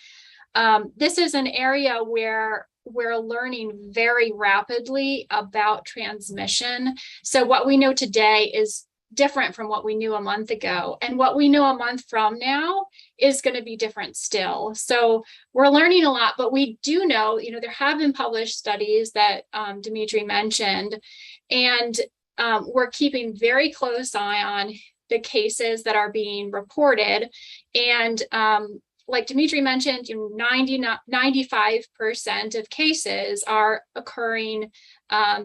this is an area where we're learning very rapidly about transmission. So what we know today is different from what we knew a month ago. And what we know a month from now is going to be different still. So we're learning a lot, but we do know, there have been published studies that Demetre mentioned, and we're keeping very close eye on the cases that are being reported. And like Demetre mentioned, 95% of cases are occurring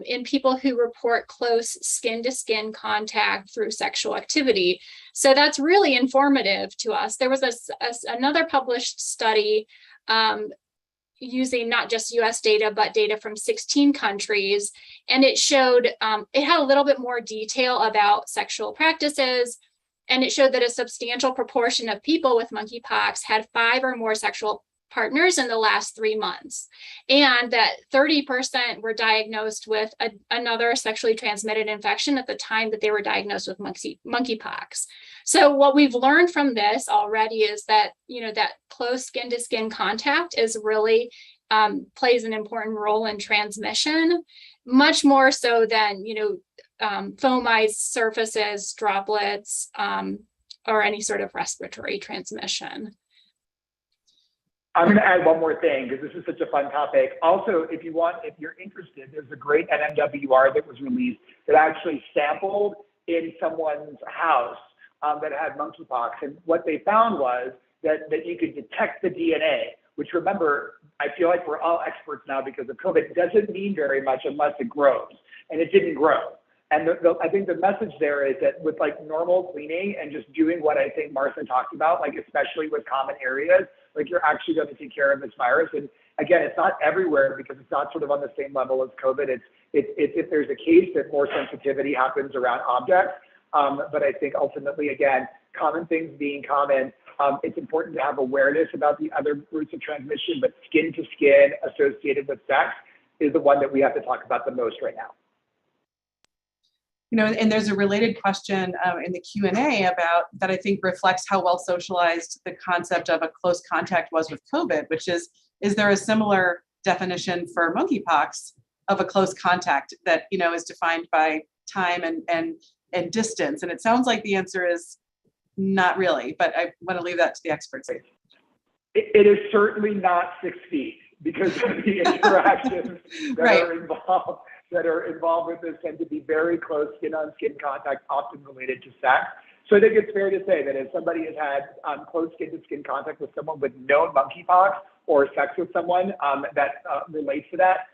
in people who report close skin-to-skin contact through sexual activity. So that's really informative to us. There was another published study using not just US data, but data from 16 countries. And it showed, it had a little bit more detail about sexual practices. And it showed that a substantial proportion of people with monkeypox had 5 or more sexual partners in the last 3 months. And that 30% were diagnosed with another sexually transmitted infection at the time that they were diagnosed with monkeypox. So what we've learned from this already is that, that close skin to skin contact is really plays an important role in transmission, much more so than, foamized surfaces, droplets, or any sort of respiratory transmission. I'm going to add one more thing because this is such a fun topic. Also, if you're interested, there's a great NMWR that was released that actually sampled in someone's house that had monkeypox. And what they found was that you could detect the DNA, which, remember, I feel like we're all experts now because of COVID. It doesn't mean very much unless it grows, and it didn't grow. And I think the message there is that with like normal cleaning and just doing what I think Martha talked about, like especially with common areas, like you're actually going to take care of this virus. And again, it's not everywhere because it's not sort of on the same level as COVID. It's if there's a case that more sensitivity happens around objects. But I think ultimately, again, common things being common, it's important to have awareness about the other routes of transmission, but skin to skin associated with sex is the one that we have to talk about the most right now. And there's a related question in the Q&A about that I think reflects how well socialized the concept of a close contact was with COVID, which is there a similar definition for monkeypox of a close contact that, is defined by time and distance? And it sounds like the answer is not really, but I want to leave that to the experts. It is certainly not 6 feet because of the interactions that are involved with this tend to be very close skin-on-skin contact, often related to sex. So I think it's fair to say that if somebody has had close skin-to-skin contact with someone with known monkeypox or sex with someone that relates to that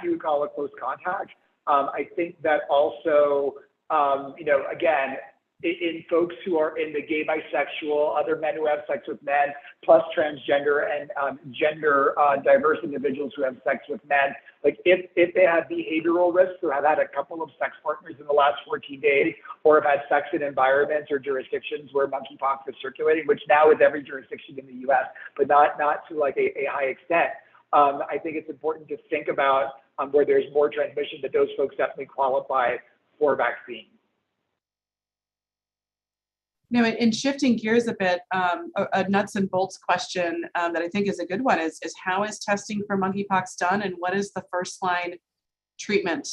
you would call a close contact. I think that also, again, in folks who are in the gay, bisexual, other men who have sex with men, plus transgender and gender diverse individuals who have sex with men, like if they have behavioral risks or have had a couple of sex partners in the last 14 days, or have had sex in environments or jurisdictions where monkeypox is circulating, which now is every jurisdiction in the U.S., but not to like a high extent. I think it's important to think about where there's more transmission, that those folks definitely qualify for vaccine. In shifting gears a bit, a nuts and bolts question that I think is a good one is how is testing for monkeypox done, and what is the first line treatment?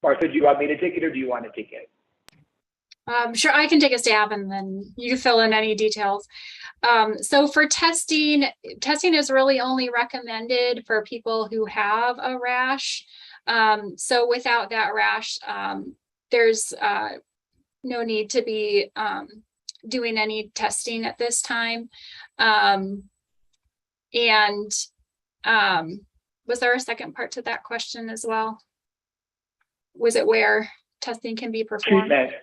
Martha, do you want me to take it or do you want to take it? Sure, I can take a stab and then you fill in any details. So for testing is really only recommended for people who have a rash. So without that rash, there's no need to be doing any testing at this time. Was there a second part to that question as well? Was it where testing can be performed? Treatment.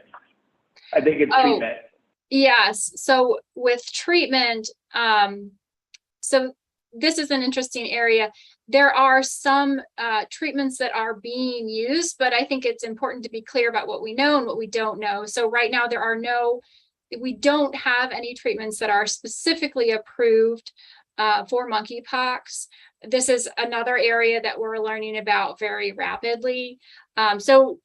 I think it's treatment. Yes. So with treatment, so this is an interesting area. There are some treatments that are being used, but I think it's important to be clear about what we know and what we don't know. So right now we don't have any treatments that are specifically approved for monkeypox. This is another area that we're learning about very rapidly. So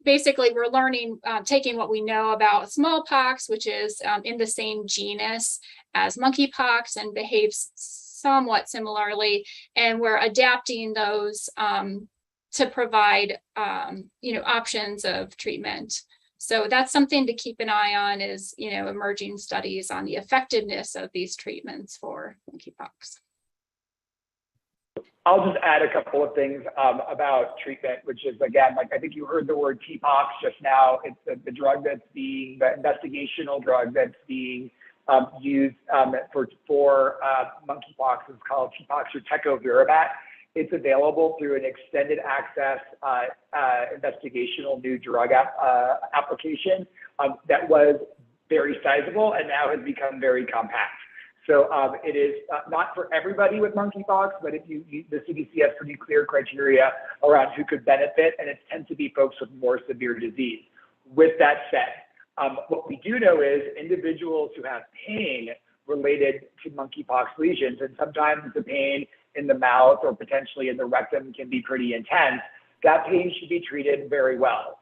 basically we're learning, taking what we know about smallpox, which is in the same genus as monkeypox and behaves somewhat similarly, and we're adapting those to provide options of treatment. So that's something to keep an eye on, is emerging studies on the effectiveness of these treatments for monkeypox. I'll just add a couple of things about treatment, which is, again, like I think you heard the word TPOXX just now. It's the drug that's the investigational drug that's being used for monkeypox is called TPOXX or tecovirimat. It's available through an extended access investigational new drug application that was very sizable and now has become very compact. So it is not for everybody with monkeypox, but if the CDC has pretty clear criteria around who could benefit, and it tends to be folks with more severe disease. With that said, what we do know is individuals who have pain related to monkeypox lesions, and sometimes the pain in the mouth or potentially in the rectum can be pretty intense, that pain should be treated very well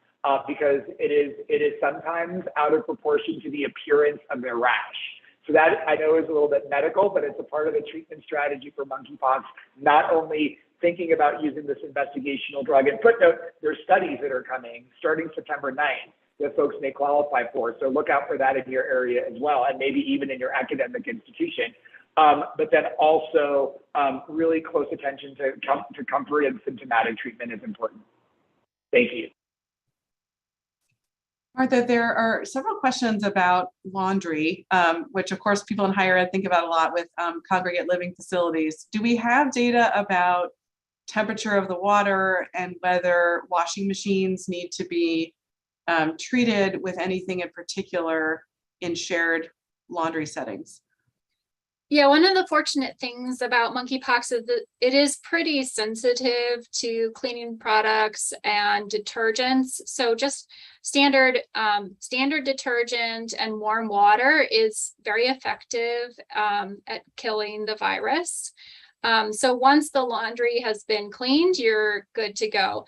because it is sometimes out of proportion to the appearance of their rash. So that I know is a little bit medical, but it's a part of the treatment strategy for monkeypox, not only thinking about using this investigational drug. And footnote, there's studies that are coming starting September 9th that folks may qualify for. So look out for that in your area as well, and maybe even in your academic institution. But then also really close attention to comfort and symptomatic treatment is important. Thank you. Martha, there are several questions about laundry, which of course people in higher ed think about a lot with congregate living facilities. Do we have data about temperature of the water and whether washing machines need to be treated with anything in particular in shared laundry settings? Yeah, one of the fortunate things about monkeypox is that it is pretty sensitive to cleaning products and detergents. So just standard detergent and warm water is very effective at killing the virus. So once the laundry has been cleaned, you're good to go.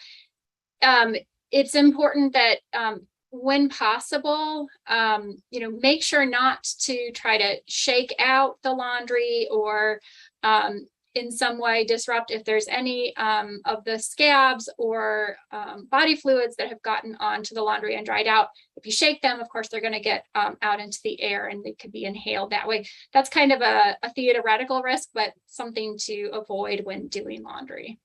It's important that when possible, make sure not to try to shake out the laundry or in some way disrupt if there's any of the scabs or body fluids that have gotten onto the laundry and dried out. If you shake them, of course, they're going to get out into the air and they could be inhaled that way. That's kind of a theoretical risk, but something to avoid when doing laundry.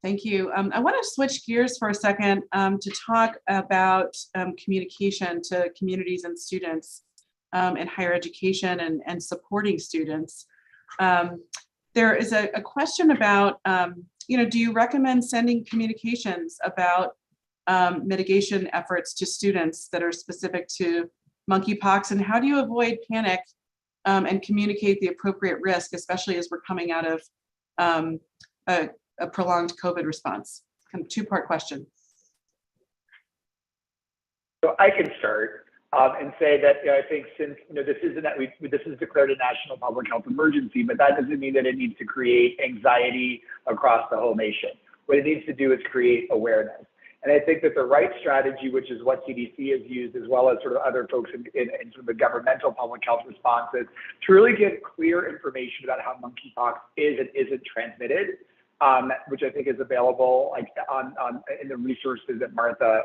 Thank you. I want to switch gears for a second to talk about communication to communities and students in higher education and supporting students. There is a question about, do you recommend sending communications about mitigation efforts to students that are specific to monkeypox, and how do you avoid panic and communicate the appropriate risk, especially as we're coming out of a prolonged COVID response? Kind of two-part question. So I can start and say that I think since this is declared a national public health emergency, but that doesn't mean that it needs to create anxiety across the whole nation. What it needs to do is create awareness. And I think that the right strategy, which is what CDC has used, as well as sort of other folks in sort of the governmental public health responses, to really give clear information about how monkeypox is and isn't transmitted. Which I think is available in the resources that Martha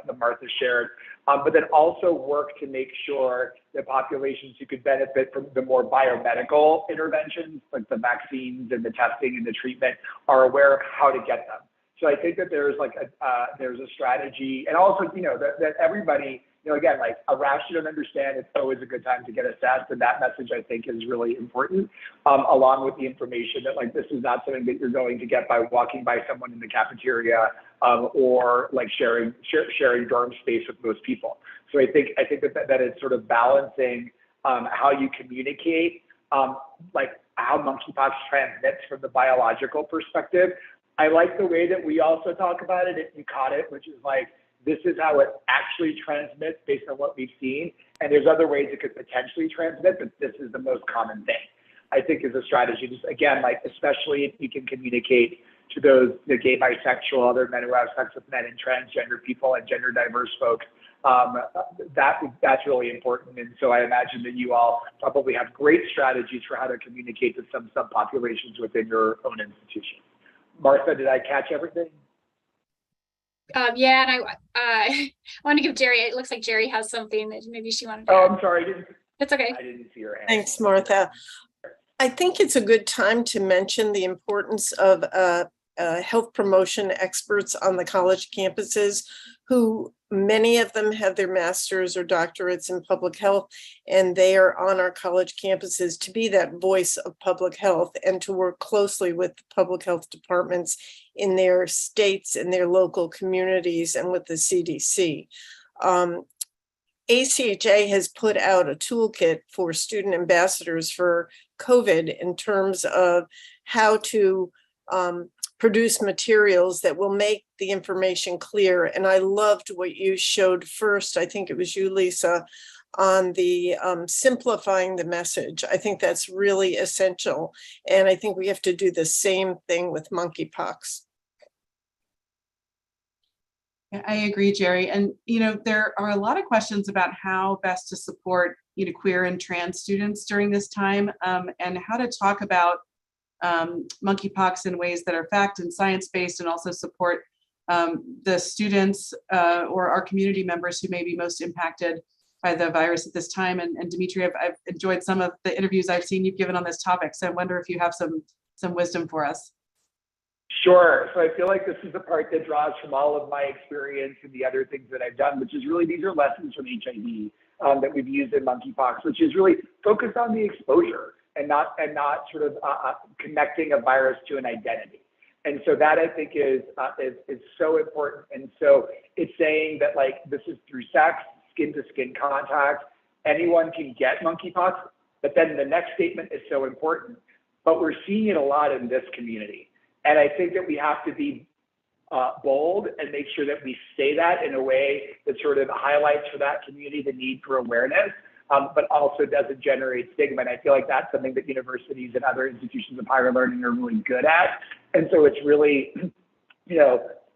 shared, but then also work to make sure that populations who could benefit from the more biomedical interventions, like the vaccines and the testing and the treatment, are aware of how to get them. So I think that there's a strategy, and also that everybody. Again, like a rash you don't understand, it's always a good time to get assessed. And that message, I think, is really important, along with the information that this is not something that you're going to get by walking by someone in the cafeteria or sharing dorm space with most people. So I think that it's sort of balancing how you communicate, how monkeypox transmits from the biological perspective. I like the way that we also talk about it, if you caught it, which is this is how it actually transmits based on what we've seen. And there's other ways it could potentially transmit, but this is the most common thing, I think, is a strategy. Just again, especially if you can communicate to the gay, bisexual, other men who have sex with men, and transgender people and gender diverse folks, that's really important. And so I imagine that you all probably have great strategies for how to communicate to some subpopulations within your own institution. Martha, did I catch everything? Yeah, and I want to give Jerry, it looks like Jerry has something that maybe she wanted to add. I'm sorry. It's okay. I didn't see her hand. Thanks, Martha. I think it's a good time to mention the importance of health promotion experts on the college campuses who many of them have their master's or doctorates in public health, and they are on our college campuses to be that voice of public health and to work closely with public health departments in their states and their local communities and with the CDC. ACHA has put out a toolkit for student ambassadors for COVID in terms of how to produce materials that will make the information clear. And I loved what you showed first. I think it was you, Lisa, on the simplifying the message. I think that's really essential. And I think we have to do the same thing with monkeypox. I agree, Jerry. And, there are a lot of questions about how best to support, queer and trans students during this time, and how to talk about monkeypox in ways that are fact and science-based, and also support the students or our community members who may be most impacted by the virus at this time. And Demetre, I've enjoyed some of the interviews I've seen you've given on this topic. So I wonder if you have some wisdom for us. Sure. So I feel like this is the part that draws from all of my experience and the other things that I've done, which is really, these are lessons from HIV that we've used in monkeypox, which is really focused on the exposure and not sort of connecting a virus to an identity. And so that, I think, is so important. And so it's saying that, like, this is through sex, skin to skin contact, anyone can get monkeypox, but then the next statement is so important. But we're seeing it a lot in this community. And I think that we have to be bold and make sure that we say that in a way that sort of highlights for that community the need for awareness, but also doesn't generate stigma. And I feel like that's something that universities and other institutions of higher learning are really good at. And so it's really,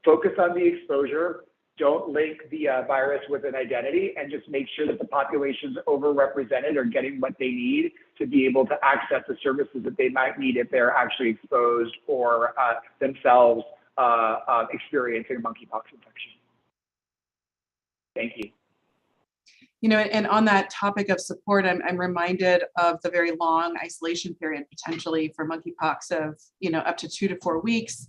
focus on the exposure, don't link the virus with an identity, and just make sure that the populations overrepresented are getting what they need to be able to access the services that they might need if they're actually exposed or themselves experiencing a monkeypox infection. Thank you. And on that topic of support, I'm reminded of the very long isolation period potentially for monkeypox of, up to 2 to 4 weeks.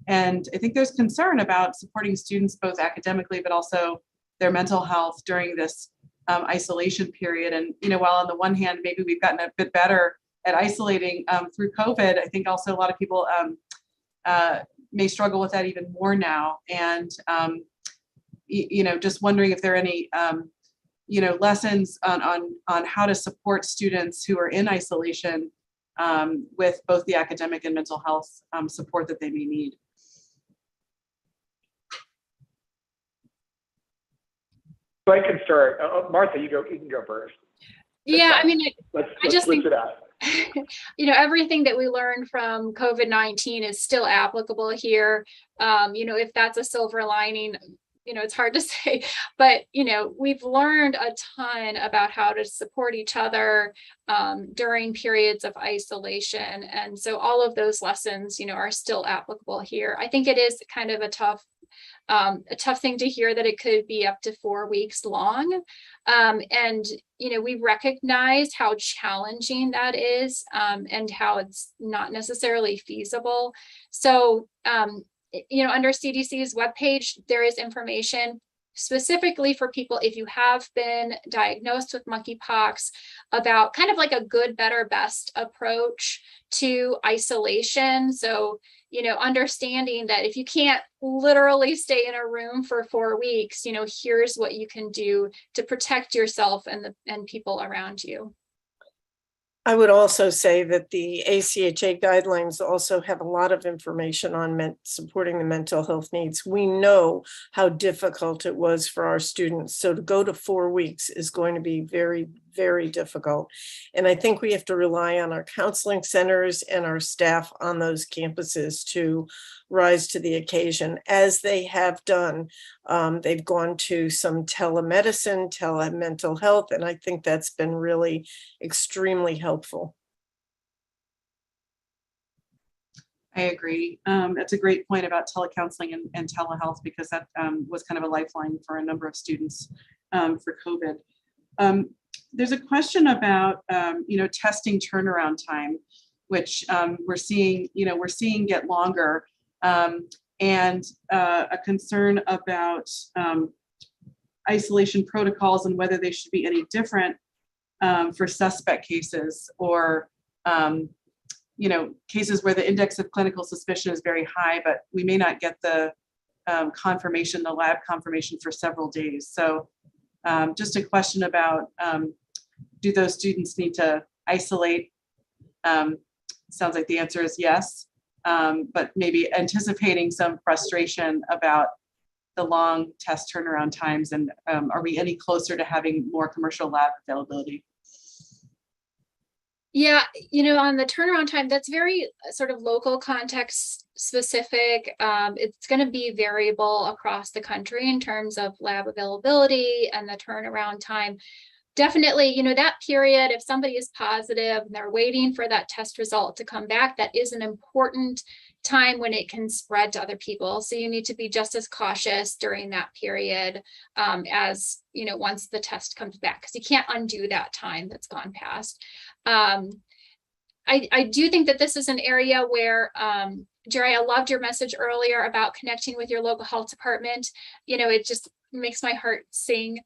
And I think there's concern about supporting students both academically, but also their mental health during this isolation period. And, while on the one hand, maybe we've gotten a bit better at isolating through COVID, I think also a lot of people may struggle with that even more now. And, just wondering if there are any, lessons on how to support students who are in isolation with both the academic and mental health support that they may need. So I can start. Martha, you can go first. Yeah, I mean, I just think it out. Everything that we learned from COVID-19 is still applicable here. If that's a silver lining, it's hard to say, but, we've learned a ton about how to support each other during periods of isolation. And so all of those lessons, are still applicable here. I think it is kind of a tough thing to hear that it could be up to 4 weeks long. And, we recognize how challenging that is and how it's not necessarily feasible. So, under CDC's webpage, there is information specifically for people if you have been diagnosed with monkeypox about kind of like a good, better, best approach to isolation. So, understanding that if you can't literally stay in a room for 4 weeks, here's what you can do to protect yourself and people around you. I would also say that the ACHA guidelines also have a lot of information on supporting the mental health needs. We know how difficult it was for our students. So to go to 4 weeks is going to be very, very difficult. And I think we have to rely on our counseling centers and our staff on those campuses to rise to the occasion, as they have done. They've gone to some telemedicine, telemental health, and I think that's been really extremely helpful. I agree. That's a great point about telecounseling and telehealth, because that was kind of a lifeline for a number of students for COVID. There's a question about testing turnaround time, which we're seeing get longer. and a concern about isolation protocols and whether they should be any different for suspect cases or cases where the index of clinical suspicion is very high, but we may not get the confirmation, the lab confirmation for several days. So just a question about, do those students need to isolate? Sounds like the answer is yes, but maybe anticipating some frustration about the long test turnaround times, and are we any closer to having more commercial lab availability? Yeah, on the turnaround time, that's very sort of local context specific. It's going to be variable across the country in terms of lab availability and the turnaround time. Definitely, that period, if somebody is positive and they're waiting for that test result to come back, that is an important time when it can spread to other people. So you need to be just as cautious during that period as, once the test comes back, because you can't undo that time that's gone past. I do think that this is an area where, Jerry, I loved your message earlier about connecting with your local health department. It just makes my heart sing.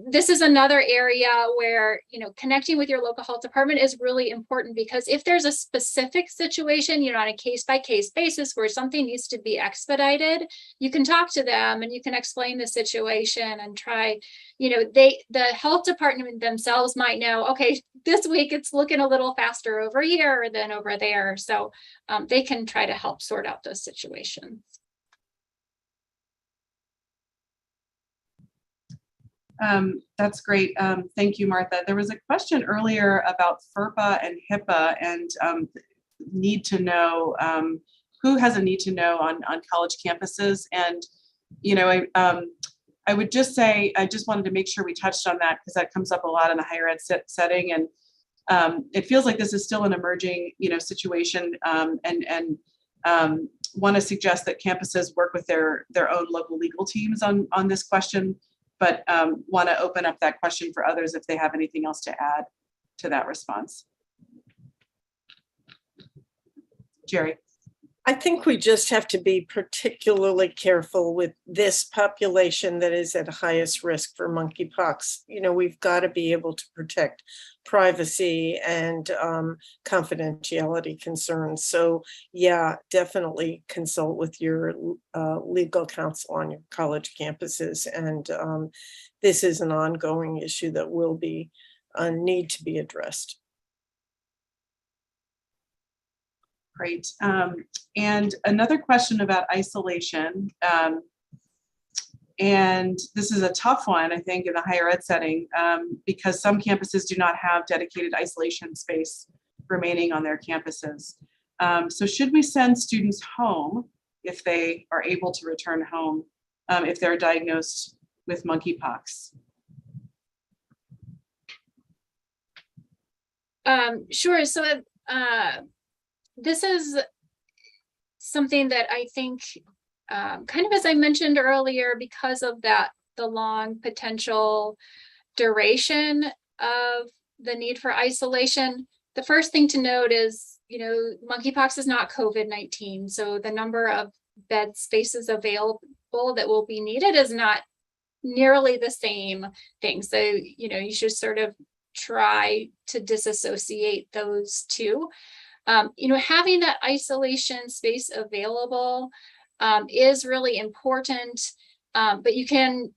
This is another area where, connecting with your local health department is really important, because if there's a specific situation, on a case-by-case basis where something needs to be expedited, you can talk to them and you can explain the situation and try, the health department themselves might know, okay, this week it's looking a little faster over here than over there. So they can try to help sort out those situations. That's great. Thank you, Martha. There was a question earlier about FERPA and HIPAA and need to know, who has a need to know on college campuses. And, I would just say, I just wanted to make sure we touched on that, because that comes up a lot in the higher ed setting. And it feels like this is still an emerging, situation, and want to suggest that campuses work with their own local legal teams on this question, but want to open up that question for others if they have anything else to add to that response. Jerry. I think we just have to be particularly careful with this population that is at highest risk for monkeypox. We've got to be able to protect privacy and confidentiality concerns. So yeah, definitely consult with your legal counsel on your college campuses. And this is an ongoing issue that will be need to be addressed. Great. And another question about isolation. And this is a tough one, I think, in the higher ed setting, because some campuses do not have dedicated isolation space remaining on their campuses. So should we send students home if they are able to return home, if they're diagnosed with monkeypox? Sure. So this is something that I think, kind of as I mentioned earlier, because of the long potential duration of the need for isolation, the first thing to note is, monkeypox is not COVID-19. So the number of bed spaces available that will be needed is not nearly the same thing. So, you should sort of try to disassociate those two. Having that isolation space available is really important, but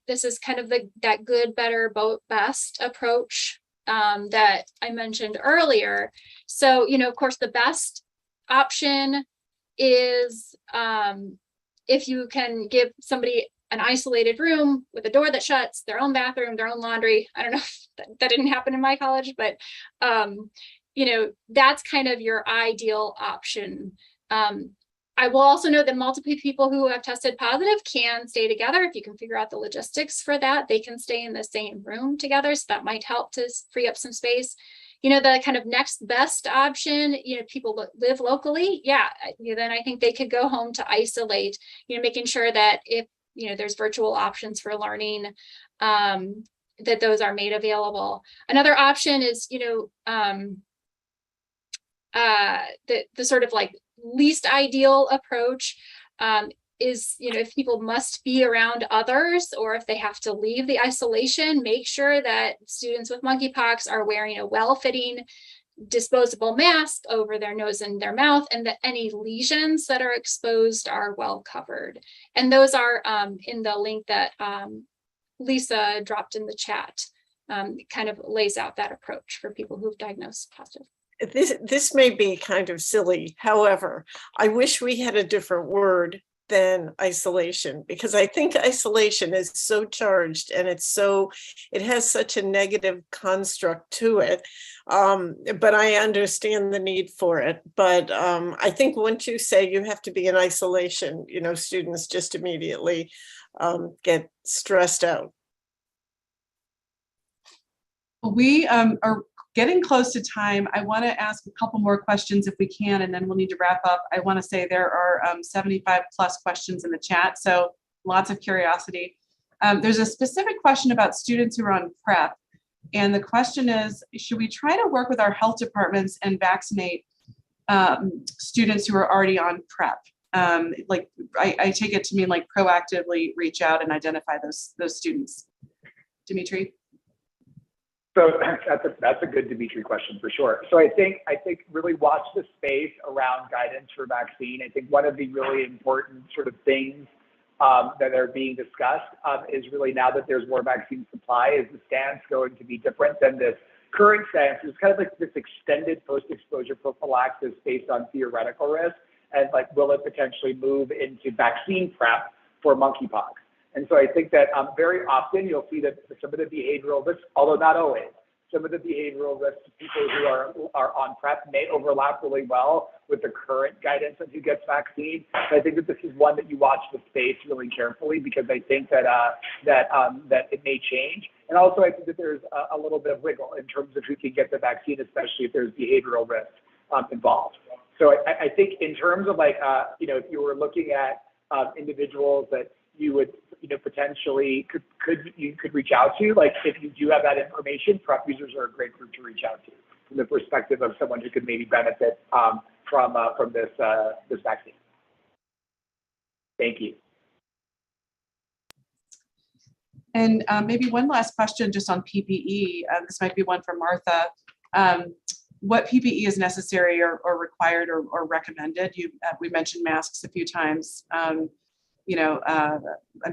this is kind of that good, better, best approach that I mentioned earlier. So, of course, the best option is if you can give somebody an isolated room with a door that shuts, their own bathroom, their own laundry. I don't know if that didn't happen in my college, but that's kind of your ideal option. I will also note that multiple people who have tested positive can stay together. If you can figure out the logistics for that, they can stay in the same room together. So that might help to free up some space. The kind of next best option, people live locally. Yeah, then I think they could go home to isolate, making sure that if, there's virtual options for learning, that those are made available. Another option is, the sort of like least ideal approach if people must be around others or if they have to leave the isolation, make sure that students with monkeypox are wearing a well-fitting disposable mask over their nose and their mouth, and that any lesions that are exposed are well covered. And those are in the link that Lisa dropped in the chat. It kind of lays out that approach for people who've diagnosed positive. This may be kind of silly. However, I wish we had a different word than isolation, because I think isolation is so charged and it has such a negative construct to it. But I understand the need for it. But I think once you say you have to be in isolation, students just immediately get stressed out. We are getting close to time. I want to ask a couple more questions if we can, and then we'll need to wrap up. I want to say there are 75 plus questions in the chat, so lots of curiosity. There's a specific question about students who are on PrEP, and the question is, should we try to work with our health departments and vaccinate students who are already on PrEP? I take it to mean like proactively reach out and identify those students. Demetre? So that's a good Demetre question for sure. So I think really watch the space around guidance for vaccine. I think one of the really important sort of things that are being discussed is really, now that there's more vaccine supply, is the stance going to be different than this current stance? It's kind of like this extended post-exposure prophylaxis based on theoretical risk, and like, will it potentially move into vaccine prep for monkeypox? And so I think that very often you'll see that some of the behavioral risks, although not always, some of the behavioral risks of people who are on PrEP may overlap really well with the current guidance on who gets vaccine. But I think that this is one that you watch the space really carefully, because I think that that it may change. And also I think that there's a little bit of wiggle in terms of who can get the vaccine, especially if there's behavioral risk involved. So I think in terms of like, if you were looking at individuals that you would, potentially could reach out to, like if you do have that information, PrEP users are a great group to reach out to from the perspective of someone who could maybe benefit from this vaccine. Thank you. And maybe one last question just on PPE. This might be one for Martha. What PPE is necessary or required or recommended? We mentioned masks a few times. I'm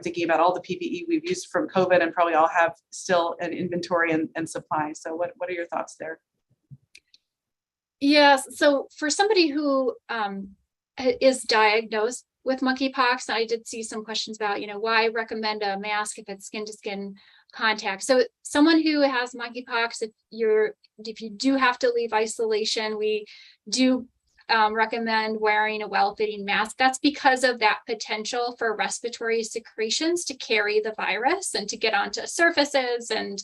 thinking about all the PPE we've used from COVID and probably all have still an inventory and supply. So what are your thoughts there? Yes, so for somebody who is diagnosed with monkeypox, I did see some questions about, why recommend a mask if it's skin to skin contact. So someone who has monkeypox, if you do have to leave isolation, we do recommend wearing a well-fitting mask. That's because of that potential for respiratory secretions to carry the virus and to get onto surfaces. And,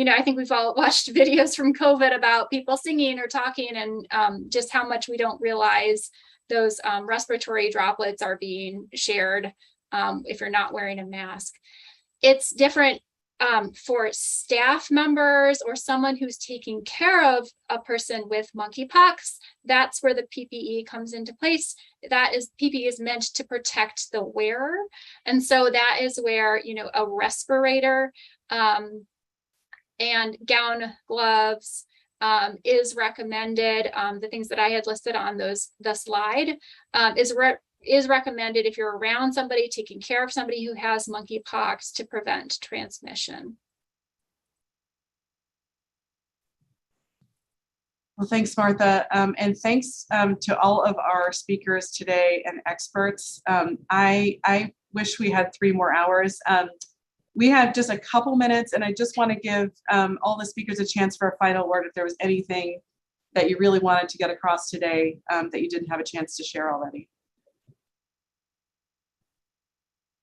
I think we've all watched videos from COVID about people singing or talking, and just how much we don't realize those respiratory droplets are being shared if you're not wearing a mask. It's different for staff members or someone who's taking care of a person with monkeypox. That's where the PPE comes into place. PPE is meant to protect the wearer. And so that is where, a respirator and gown, gloves is recommended. The things that I had listed on the slide is recommended if you're around somebody, taking care of somebody who has monkeypox, to prevent transmission. Well, thanks, Martha. And thanks to all of our speakers today and experts. I wish we had 3 more hours. We have just a couple minutes, and I just want to give all the speakers a chance for a final word if there was anything that you really wanted to get across today that you didn't have a chance to share already.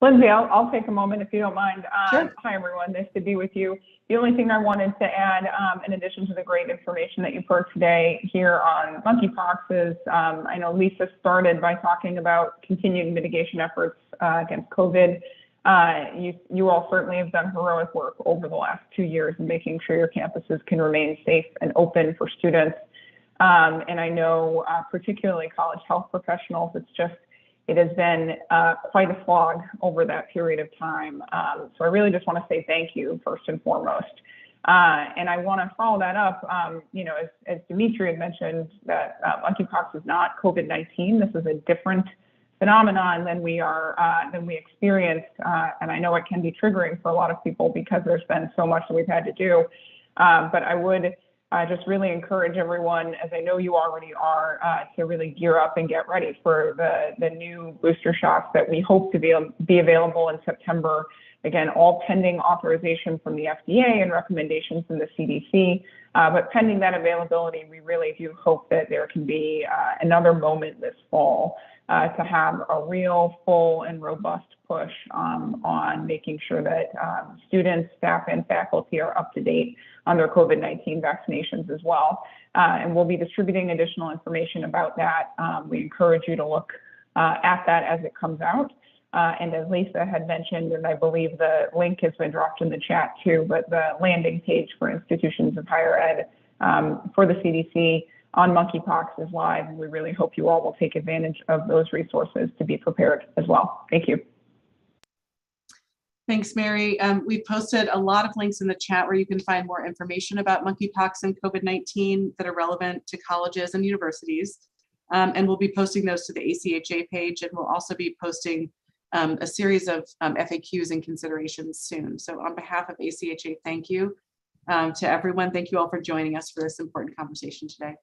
Lindsay, I'll take a moment if you don't mind. Sure. Hi, everyone. Nice to be with you. The only thing I wanted to add, in addition to the great information that you've heard today here on monkeypox, is I know Lisa started by talking about continued mitigation efforts against COVID. You all certainly have done heroic work over the last 2 years in making sure your campuses can remain safe and open for students. And I know particularly college health professionals, it has been quite a slog over that period of time. So I really just want to say thank you first and foremost. And I want to follow that up, as Demetre had mentioned, that monkeypox is not COVID-19. This is a different phenomenon than we experienced. And I know it can be triggering for a lot of people because there's been so much that we've had to do. But I would just really encourage everyone, as I know you already are, to really gear up and get ready for the new booster shots that we hope to be available in September. Again, all pending authorization from the FDA and recommendations from the CDC. But pending that availability, we really do hope that there can be another moment this fall to have a real full and robust push on making sure that students, staff, and faculty are up to date on their COVID-19 vaccinations as well. And we'll be distributing additional information about that. We encourage you to look at that as it comes out. And as Lisa had mentioned, and I believe the link has been dropped in the chat too, but the landing page for institutions of higher ed for the CDC on monkeypox is live. And we really hope you all will take advantage of those resources to be prepared as well. Thank you. Thanks, Mary. We've posted a lot of links in the chat where you can find more information about monkeypox and COVID-19 that are relevant to colleges and universities. And we'll be posting those to the ACHA page, and we'll also be posting a series of FAQs and considerations soon. So on behalf of ACHA, thank you to everyone. Thank you all for joining us for this important conversation today.